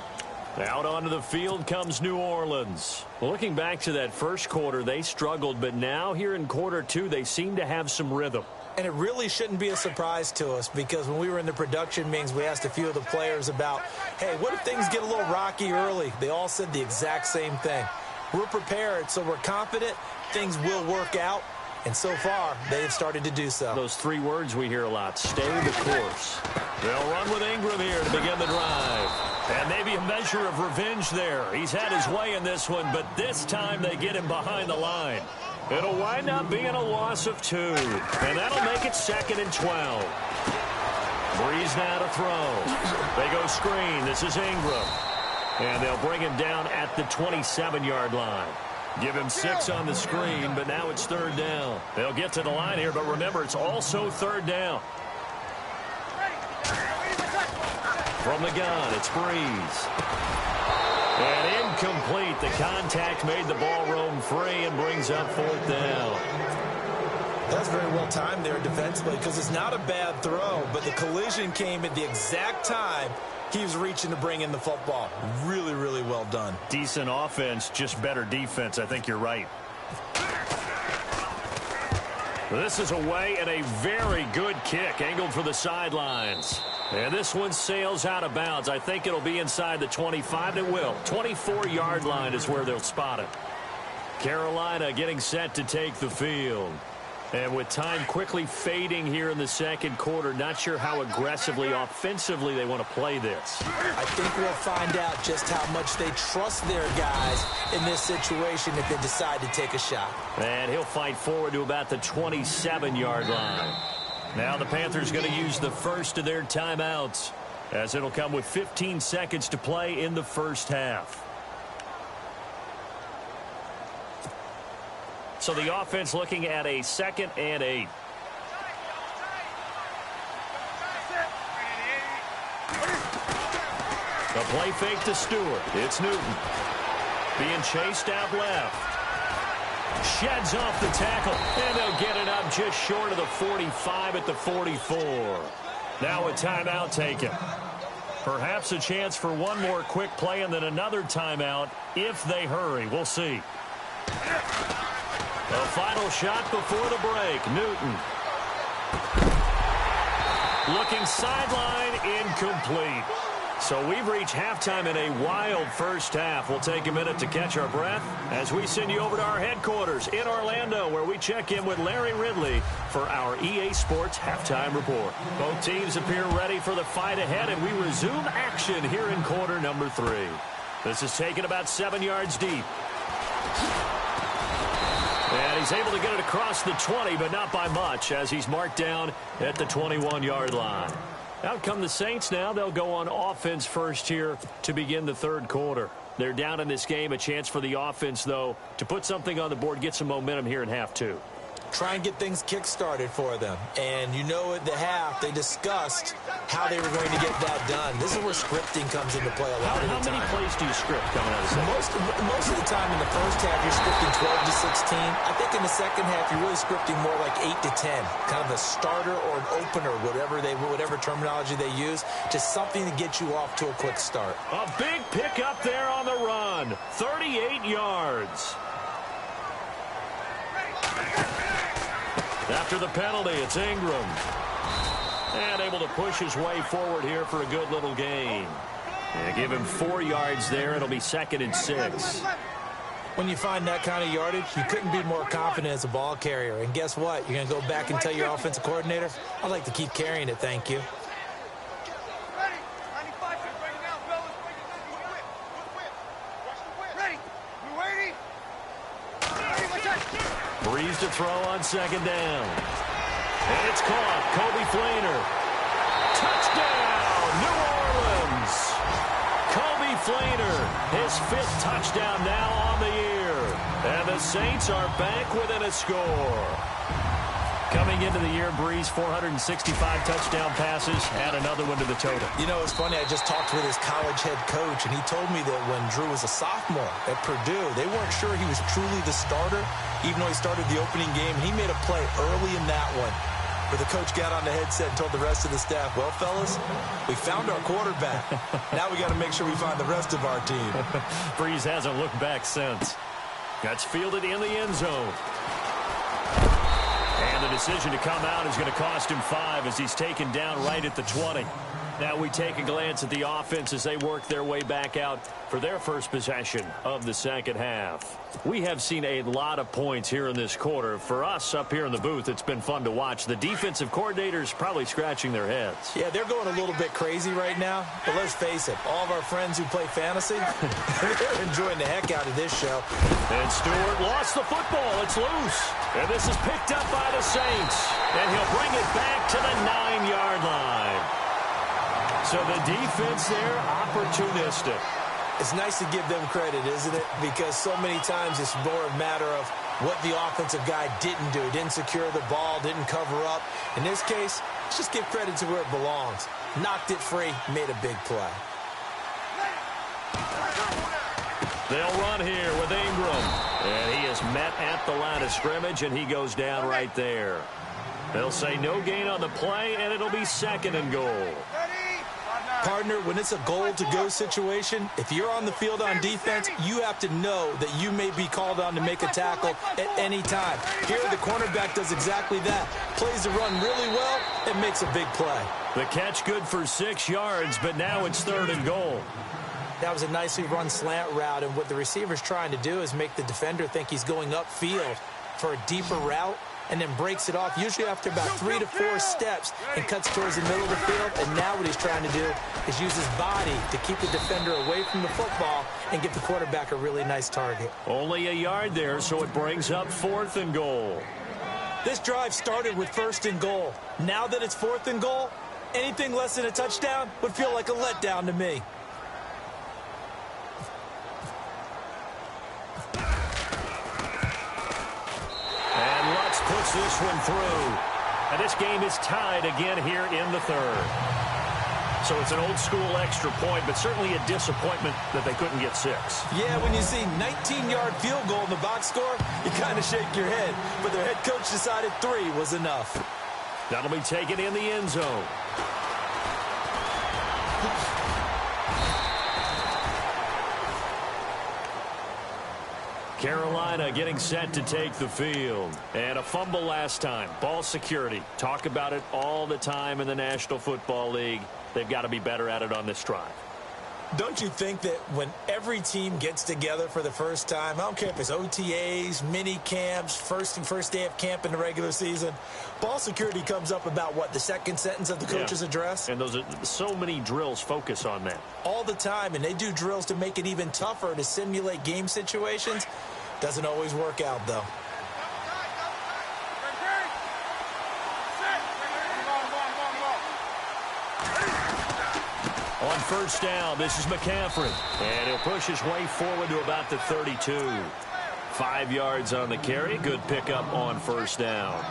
Out onto the field comes New Orleans. Looking back to that first quarter, they struggled. But now here in quarter 2, they seem to have some rhythm. And it really shouldn't be a surprise to us because when we were in the production meetings, we asked a few of the players about, hey, what if things get a little rocky early? They all said the exact same thing. We're prepared, so we're confident things will work out. And so far, they have started to do so. Those 3 words we hear a lot, stay the course. They'll run with Ingram here to begin the drive. And maybe a measure of revenge there. He's had his way in this one, but this time they get him behind the line. It'll wind up being a loss of 2. And that'll make it 2nd and 12. Breeze now to throw. They go screen. This is Ingram. And they'll bring him down at the 27-yard line. Give him 6 on the screen, but now it's 3rd down. They'll get to the line here, but remember, it's also 3rd down. From the gun, it's Breeze. And incomplete. The contact made the ball roam free and brings up 4th down. That's very well timed there defensively because it's not a bad throw, but the collision came at the exact time he was reaching to bring in the football. Really, really well done. Decent offense, just better defense. I think you're right. This is away and a very good kick angled for the sidelines. And this one sails out of bounds. I think it'll be inside the 25. It will. 24-yard line is where they'll spot it. Carolina getting set to take the field. And with time quickly fading here in the second quarter, not sure how aggressively, offensively they want to play this. I think we'll find out just how much they trust their guys in this situation if they decide to take a shot. And he'll fight forward to about the 27-yard line. Now the Panthers going to use the first of their timeouts as it'll come with 15 seconds to play in the first half. So the offense looking at a 2nd and 8. The play fake to Stewart. It's Newton. Being chased out left. Sheds off the tackle. And they'll get it up just short of the 45 at the 44. Now a timeout taken. Perhaps a chance for one more quick play and then another timeout if they hurry. We'll see. The final shot before the break. Newton. Looking sideline, incomplete. So we've reached halftime in a wild first half. We'll take a minute to catch our breath as we send you over to our headquarters in Orlando, where we check in with Larry Ridley for our EA Sports Halftime Report. Both teams appear ready for the fight ahead, and we resume action here in quarter number 3. This is taken about 7 yards deep. And he's able to get it across the 20, but not by much, as he's marked down at the 21-yard line. Out come the Saints now. They'll go on offense first here to begin the third quarter. They're down in this game. A chance for the offense, though, to put something on the board, get some momentum here in half 2. try and get things kick-started for them. And you know at the half, they discussed how they were going to get that done. This is where scripting comes into play a lot of the time. How many plays do you script coming out of the second? Most of the time in the first half, you're scripting 12 to 16. I think in the second half, you're really scripting more like 8 to 10. Kind of a starter or an opener, whatever terminology they use, just something to get you off to a quick start. A big pickup there on the run. 38 yards. After the penalty, it's Ingram. And able to push his way forward here for a good little gain. And give him 4 yards there. It'll be 2nd and 6. When you find that kind of yardage, you couldn't be more confident as a ball carrier. And guess what? You're going to go back and tell your offensive coordinator, I'd like to keep carrying it, thank you. Breeze to throw on 2nd down. And it's caught. Kobe Fleener. Touchdown, New Orleans. Kobe Fleener, his 5th touchdown now on the year. And the Saints are back within a score. Coming into the year, Breeze, 465 touchdown passes, add another one to the total. You know, it's funny, I just talked with his college head coach, and he told me that when Drew was a sophomore at Purdue, they weren't sure he was truly the starter, even though he started the opening game, and he made a play early in that one, where the coach got on the headset and told the rest of the staff, well, fellas, we found our quarterback. Now we got to make sure we find the rest of our team. Breeze hasn't looked back since. That's fielded in the end zone. And the decision to come out is going to cost him 5 as he's taken down right at the 20. Now we take a glance at the offense as they work their way back out for their first possession of the second half. We have seen a lot of points here in this quarter. For us up here in the booth, it's been fun to watch. The defensive coordinators probably scratching their heads. Yeah, they're going a little bit crazy right now. But let's face it, all of our friends who play fantasy, they're enjoying the heck out of this show. And Stewart lost the football. It's loose. And this is picked up by the Saints. And he'll bring it back to the 9-yard line. So the defense there, opportunistic. It's nice to give them credit, isn't it? Because so many times it's more a matter of what the offensive guy didn't do. Didn't secure the ball, didn't cover up. In this case, let's just give credit to where it belongs. Knocked it free, made a big play. They'll run here with Ingram. And he is met at the line of scrimmage, and he goes down right there. They'll say no gain on the play, and it'll be 2nd and goal. Partner, when it's a goal-to-go situation, if you're on the field on defense, you have to know that you may be called on to make a tackle at any time. Here, the cornerback does exactly that. Plays the run really well and makes a big play. The catch good for 6 yards, but now it's 3rd and goal. That was a nicely run slant route, and what the receiver's trying to do is make the defender think he's going upfield for a deeper route, and then breaks it off, usually after about 3 to 4 steps, and cuts towards the middle of the field. And now what he's trying to do is use his body to keep the defender away from the football and give the quarterback a really nice target. Only a yard there, so it brings up 4th and goal. This drive started with 1st and goal. Now that it's 4th and goal, anything less than a touchdown would feel like a letdown to me. Puts this one through. And this game is tied again here in the 3rd. So it's an old-school extra point, but certainly a disappointment that they couldn't get 6. Yeah, when you see 19-yard field goal in the box score, you kind of shake your head. But their head coach decided 3 was enough. That'll be taken in the end zone. Carolina getting set to take the field. And a fumble last time. Ball security. Talk about it all the time in the National Football League. They've got to be better at it on this drive. Don't you think that when every team gets together for the first time, I don't care if it's OTAs, mini camps, first day of camp in the regular season, ball security comes up about, what, the second sentence of the coach's address? And those are so many drills focus on that. All the time, and they do drills to make it even tougher to simulate game situations. Doesn't always work out, though. On first down, this is McCaffrey. And he'll push his way forward to about the 32. 5 yards on the carry. Good pickup on first down.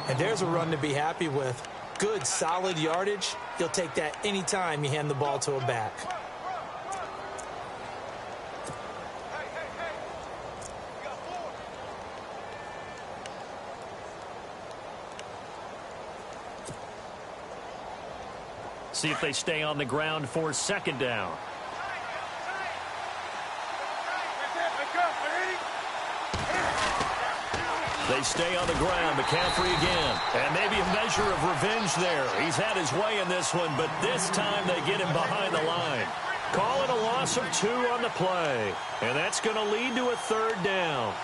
And there's a run to be happy with. Good, solid yardage. You'll take that anytime you hand the ball to a back. See if they stay on the ground for second down. They stay on the ground. McCaffrey again. And maybe a measure of revenge there. He's had his way in this one, but this time they get him behind the line. Call it a loss of 2 on the play. And that's going to lead to a third down.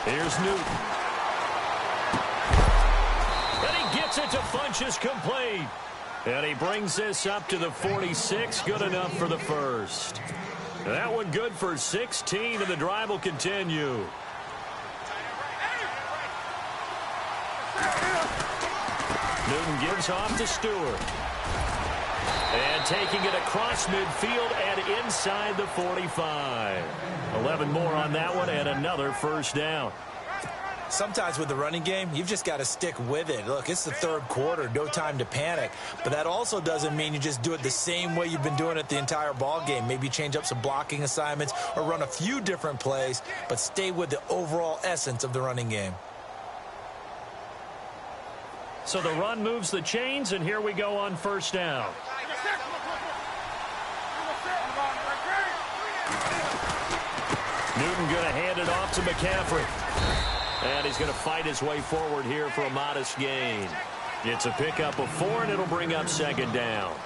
Here's Newton. And he gets it to Funchess complete. And he brings this up to the 46. Good enough for the first. That one good for 16, and the drive will continue. Newton gives off to Stewart. And taking it across midfield and inside the 45. 11 more on that one and another first down. Sometimes with the running game, you've just got to stick with it. Look, it's the third quarter, no time to panic. But that also doesn't mean you just do it the same way you've been doing it the entire ball game. Maybe change up some blocking assignments or run a few different plays, but stay with the overall essence of the running game. So the run moves the chains, and here we go on first down. Newton going to hand it off to McCaffrey. And he's going to fight his way forward here for a modest gain. It's a pickup of 4, and it'll bring up second down.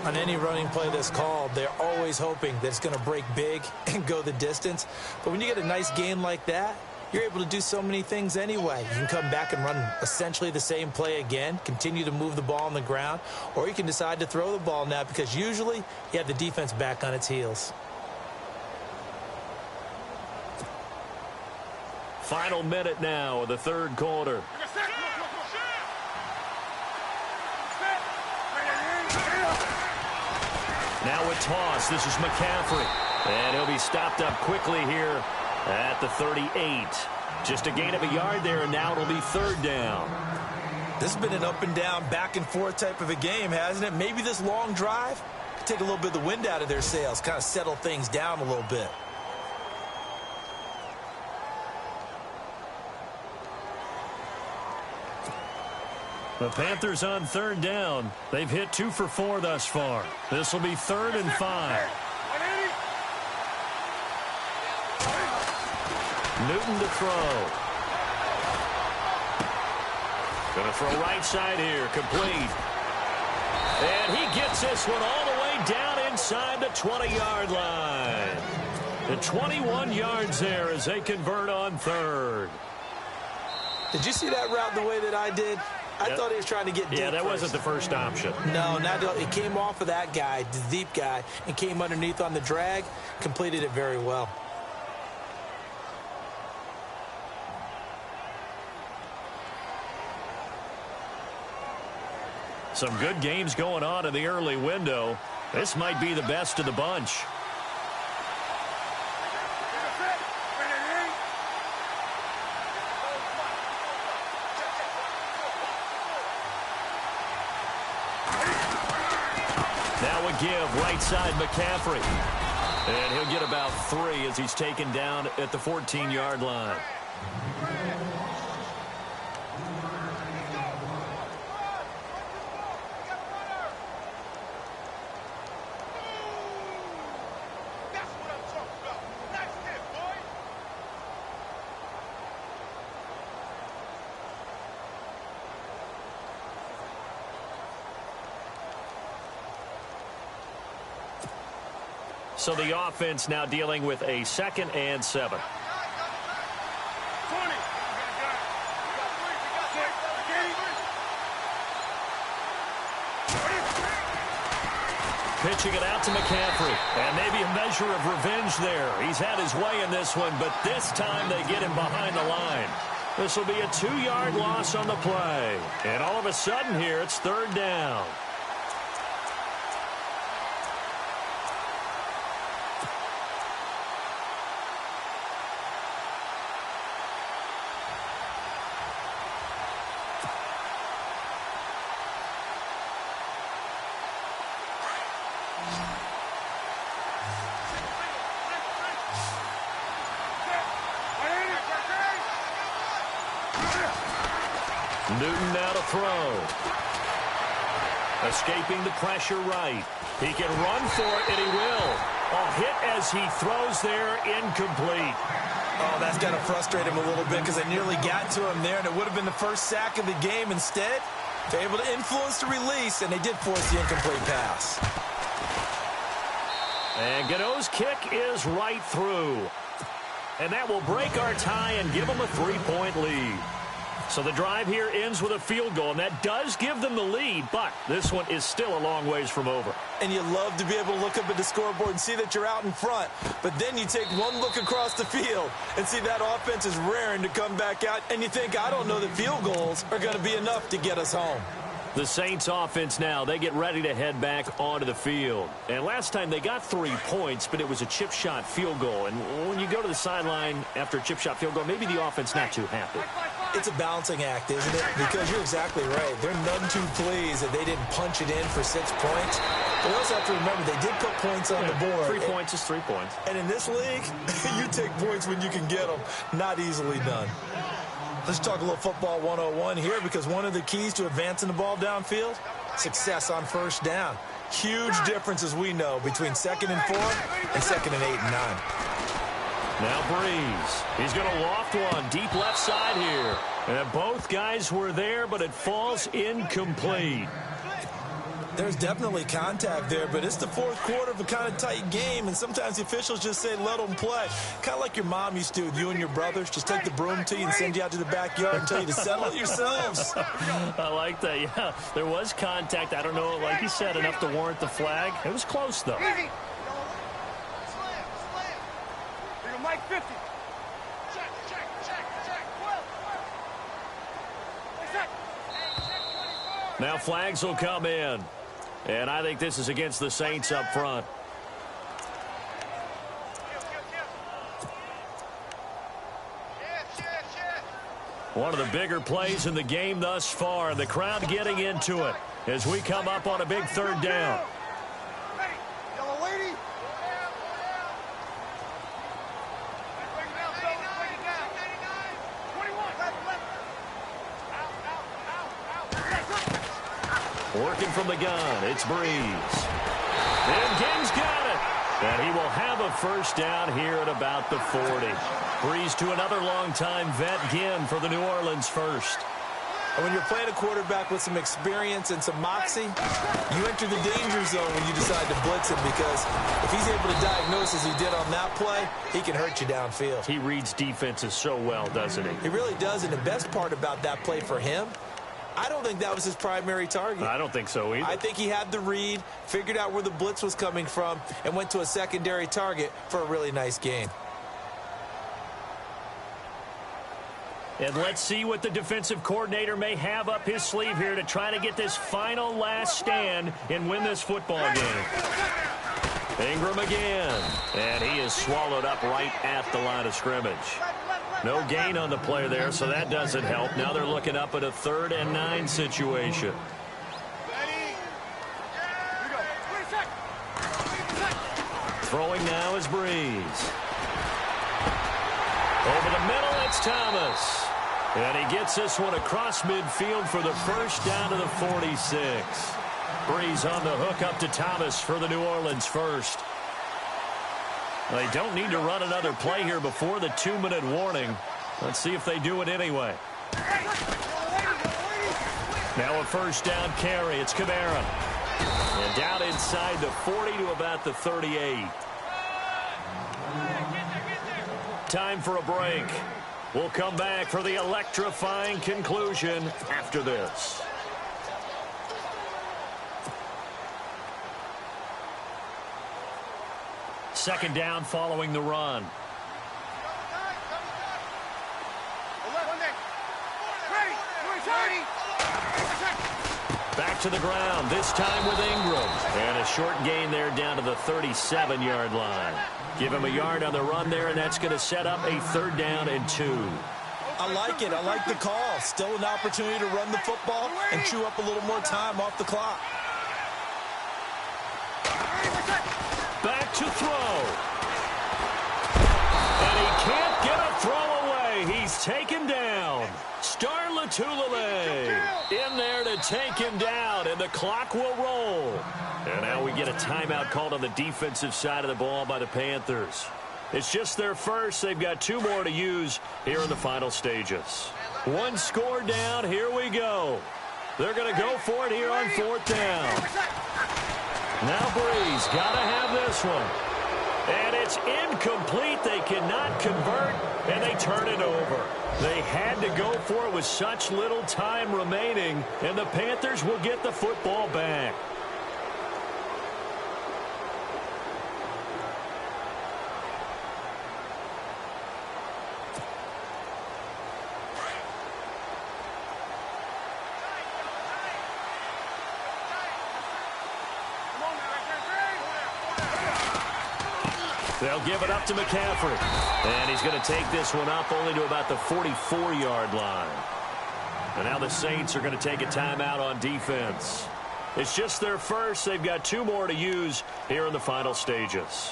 On any running play that's called, they're always hoping that it's going to break big and go the distance. But when you get a nice gain like that, you're able to do so many things anyway. You can come back and run essentially the same play again, continue to move the ball on the ground, or you can decide to throw the ball now because usually you have the defense back on its heels. Final minute now of the third quarter. Now a toss. This is McCaffrey. And he'll be stopped up quickly here at the 38. Just a gain of a yard there, and now it'll be third down. This has been an up and down, back and forth type of a game, hasn't it? Maybe this long drive could take a little bit of the wind out of their sails, kind of settle things down a little bit. The Panthers on third down. They've hit 2 for 4 thus far. This will be 3rd and 5. Newton to throw. Going to throw right side here. Complete. And he gets this one all the way down inside the 20-yard line. The 21 yards there as they convert on third. Did you see that route the way that I did? I thought he was trying to get deep. Yeah, that first. wasn't the first option. No, it came off of that guy, the deep guy, and came underneath on the drag, completed it very well. Some good games going on in the early window. This might be the best of the bunch. Now a give, right side McCaffrey. And he'll get about 3 as he's taken down at the 14-yard line. So the offense now dealing with a 2nd and 7. pitching it out to McCaffrey. And maybe a measure of revenge there. He's had his way in this one, but this time they get him behind the line. This will be a 2-yard loss on the play. And all of a sudden here, it's third down. Newton now to throw. Escaping the pressure right. He can run for it, and he will. A hit as he throws there, incomplete. Oh, that's got to frustrate him a little bit because they nearly got to him there, and it would have been the first sack of the game. Instead, they're able to influence the release, and they did force the incomplete pass. And Gano's kick is right through. And that will break our tie and give them a 3-point lead. So the drive here ends with a field goal, and that does give them the lead, but this one is still a long ways from over. And you love to be able to look up at the scoreboard and see that you're out in front, but then you take one look across the field and see that offense is raring to come back out, and you think, I don't know that field goals are going to be enough to get us home. The Saints offense now, they get ready to head back onto the field. And last time they got 3 points, but it was a chip shot field goal. And when you go to the sideline after a chip shot field goal, maybe the offense not too happy. It's a balancing act, isn't it? Because you're exactly right. They're none too pleased that they didn't punch it in for 6 points. But you also have to remember, they did put points on the board. 3 points is 3 points. And in this league, you take points when you can get them. Not easily done. Let's talk a little football 101 here, because one of the keys to advancing the ball downfield, success on first down. Huge difference, as we know, between 2nd and 4 and 2nd and 8 and 9. Now Breeze. He's going to loft one deep left side here. And both guys were there, but it falls incomplete. There's definitely contact there, but it's the fourth quarter of a kind of tight game, and sometimes the officials just say, let them play. Kind of like your mom used to with you and your brothers. Just take the broom to you and send you out to the backyard and tell you to settle it yourselves. I like that, yeah. There was contact. I don't know, like you said, enough to warrant the flag. It was close, though. Slam. Mike 50. Check. 12. Now flags will come in. And I think this is against the Saints up front. One of the bigger plays in the game thus far, and the crowd getting into it as we come up on a big third down. Yellow lady. Working from the gun, it's Breeze. And Ging's got it. And he will have a first down here at about the 40. Breeze to another long-time vet, Ginn, for the New Orleans first. And when you're playing a quarterback with some experience and some moxie, you enter the danger zone when you decide to blitz him, because if he's able to diagnose as he did on that play, he can hurt you downfield. He reads defenses so well, doesn't he? He really does, and the best part about that play for him, I don't think that was his primary target. I don't think so either. I think he had the read, figured out where the blitz was coming from, and went to a secondary target for a really nice gain. And let's see what the defensive coordinator may have up his sleeve here to try to get this final last stand and win this football game. Ingram again. And he is swallowed up right at the line of scrimmage. No gain on the play there, so that doesn't help. Now they're looking up at a 3rd and 9 situation. Throwing now is Breeze. Over the middle, it's Thomas. And he gets this one across midfield for the first down to the 46. Breeze on the hook up to Thomas for the New Orleans first. They don't need to run another play here before the 2-minute warning. Let's see if they do it anyway. Now a first down carry. It's Kamara. And down inside the 40 to about the 38. Time for a break. We'll come back for the electrifying conclusion after this. second down following the run. Back to the ground, this time with Ingram. And a short gain there down to the 37-yard line. Give him a yard on the run there, and that's going to set up a 3rd down and 2. I like it. I like the call. Still an opportunity to run the football and chew up a little more time off the clock. Back to throw. And he can't get a throw away. He's taken down. Star Lotulelei in there to take him down, and the clock will roll. And now we get a timeout called on the defensive side of the ball by the Panthers. It's just their first. They've got 2 more to use here in the final stages. 1 score down. Here we go. They're going to go for it here on 4th down. Now Breeze got to have this one. And it's incomplete. They cannot convert, and they turn it over. They had to go for it with such little time remaining, and the Panthers will get the football back. They'll give it up to McCaffrey. And he's going to take this one up only to about the 44-yard line. And now the Saints are going to take a timeout on defense. It's just their first. They've got 2 more to use here in the final stages.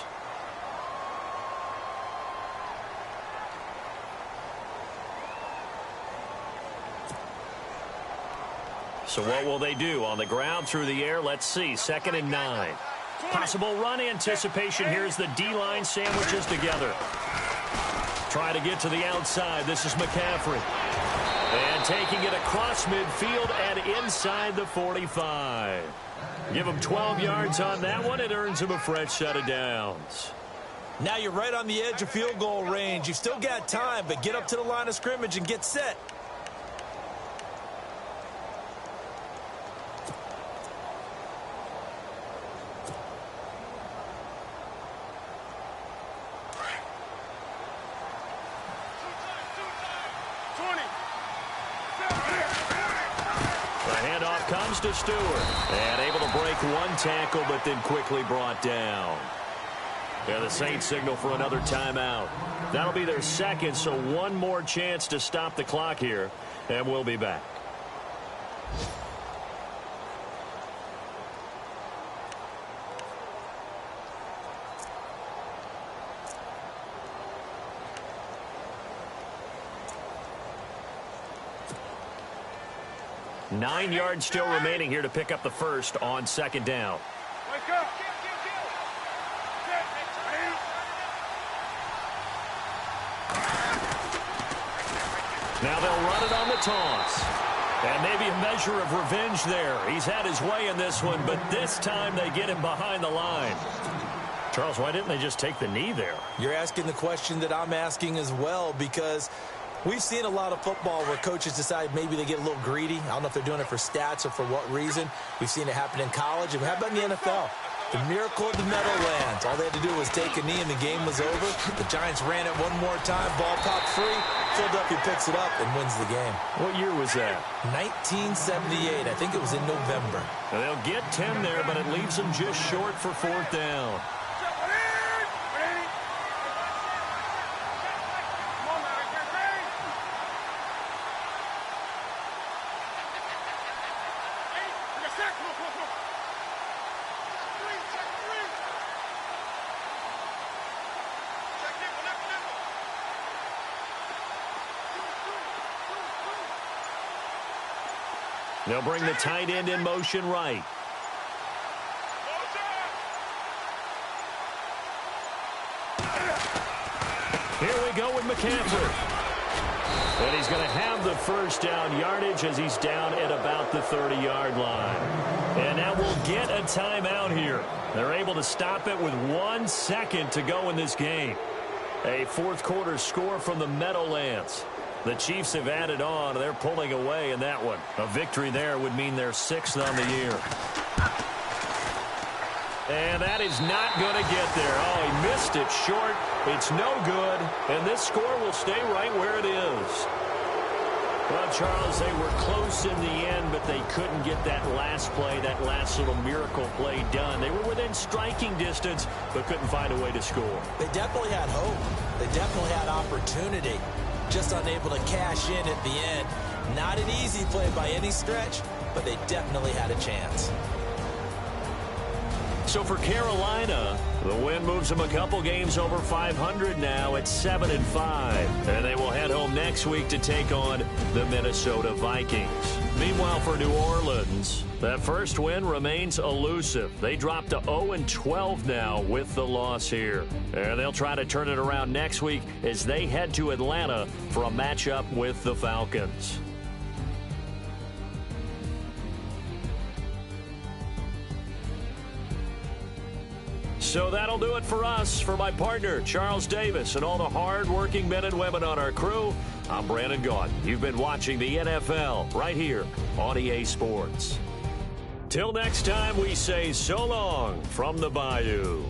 So what will they do? On the ground, through the air, let's see. 2nd and 9. Possible run anticipation. Here's the D-line sandwiches together. Try to get to the outside. This is McCaffrey. And taking it across midfield and inside the 45. Give him 12 yards on that one. It earns him a fresh set of downs. Now you're right on the edge of field goal range. You've still got time, but get up to the line of scrimmage and get set. Comes to Stewart, and able to break 1 tackle, but then quickly brought down. And the Saints signal for another timeout. That'll be their 2nd, so 1 more chance to stop the clock here, and we'll be back. Nine yards still remaining here to pick up the first on 2nd down. Now they'll run it on the toss. And maybe a measure of revenge there. He's had his way in this one, but this time they get him behind the line. Charles, why didn't they just take the knee there? You're asking the question that I'm asking as well, because we've seen a lot of football where coaches decide maybe they get a little greedy. I don't know if they're doing it for stats or for what reason. We've seen it happen in college. And how about in the NFL? The miracle of the Meadowlands. All they had to do was take a knee and the game was over. The Giants ran it one more time. Ball popped free. Philadelphia picks it up and wins the game. What year was that? 1978. I think it was in November. And they'll get 10 there, but it leaves them just short for 4th down. They'll bring the tight end in motion right. Here we go with McCaffrey. And he's going to have the first down yardage as he's down at about the 30-yard line. And now we'll get a timeout here. They're able to stop it with 1 second to go in this game. A 4th quarter score from the Meadowlands. The Chiefs have added on. They're pulling away in that one. A victory there would mean their 6th on the year. And that is not going to get there. Oh, he missed it short. It's no good. And this score will stay right where it is. Well, Charles, they were close in the end, but they couldn't get that last play, that last little miracle play done. They were within striking distance, but couldn't find a way to score. They definitely had hope. They definitely had opportunity. Just unable to cash in at the end. Not an easy play by any stretch, but they definitely had a chance. So for Carolina, the win moves them a couple games over 500 now at 7-5. And they will head home next week to take on the Minnesota Vikings. Meanwhile, for New Orleans, that first win remains elusive. They dropped to 0-12 now with the loss here. And they'll try to turn it around next week as they head to Atlanta for a matchup with the Falcons. So that'll do it for us. For my partner, Charles Davis, and all the hard-working men and women on our crew, I'm Brandon Gaudin. You've been watching the NFL right here on EA Sports. Till next time, we say so long from the Bayou.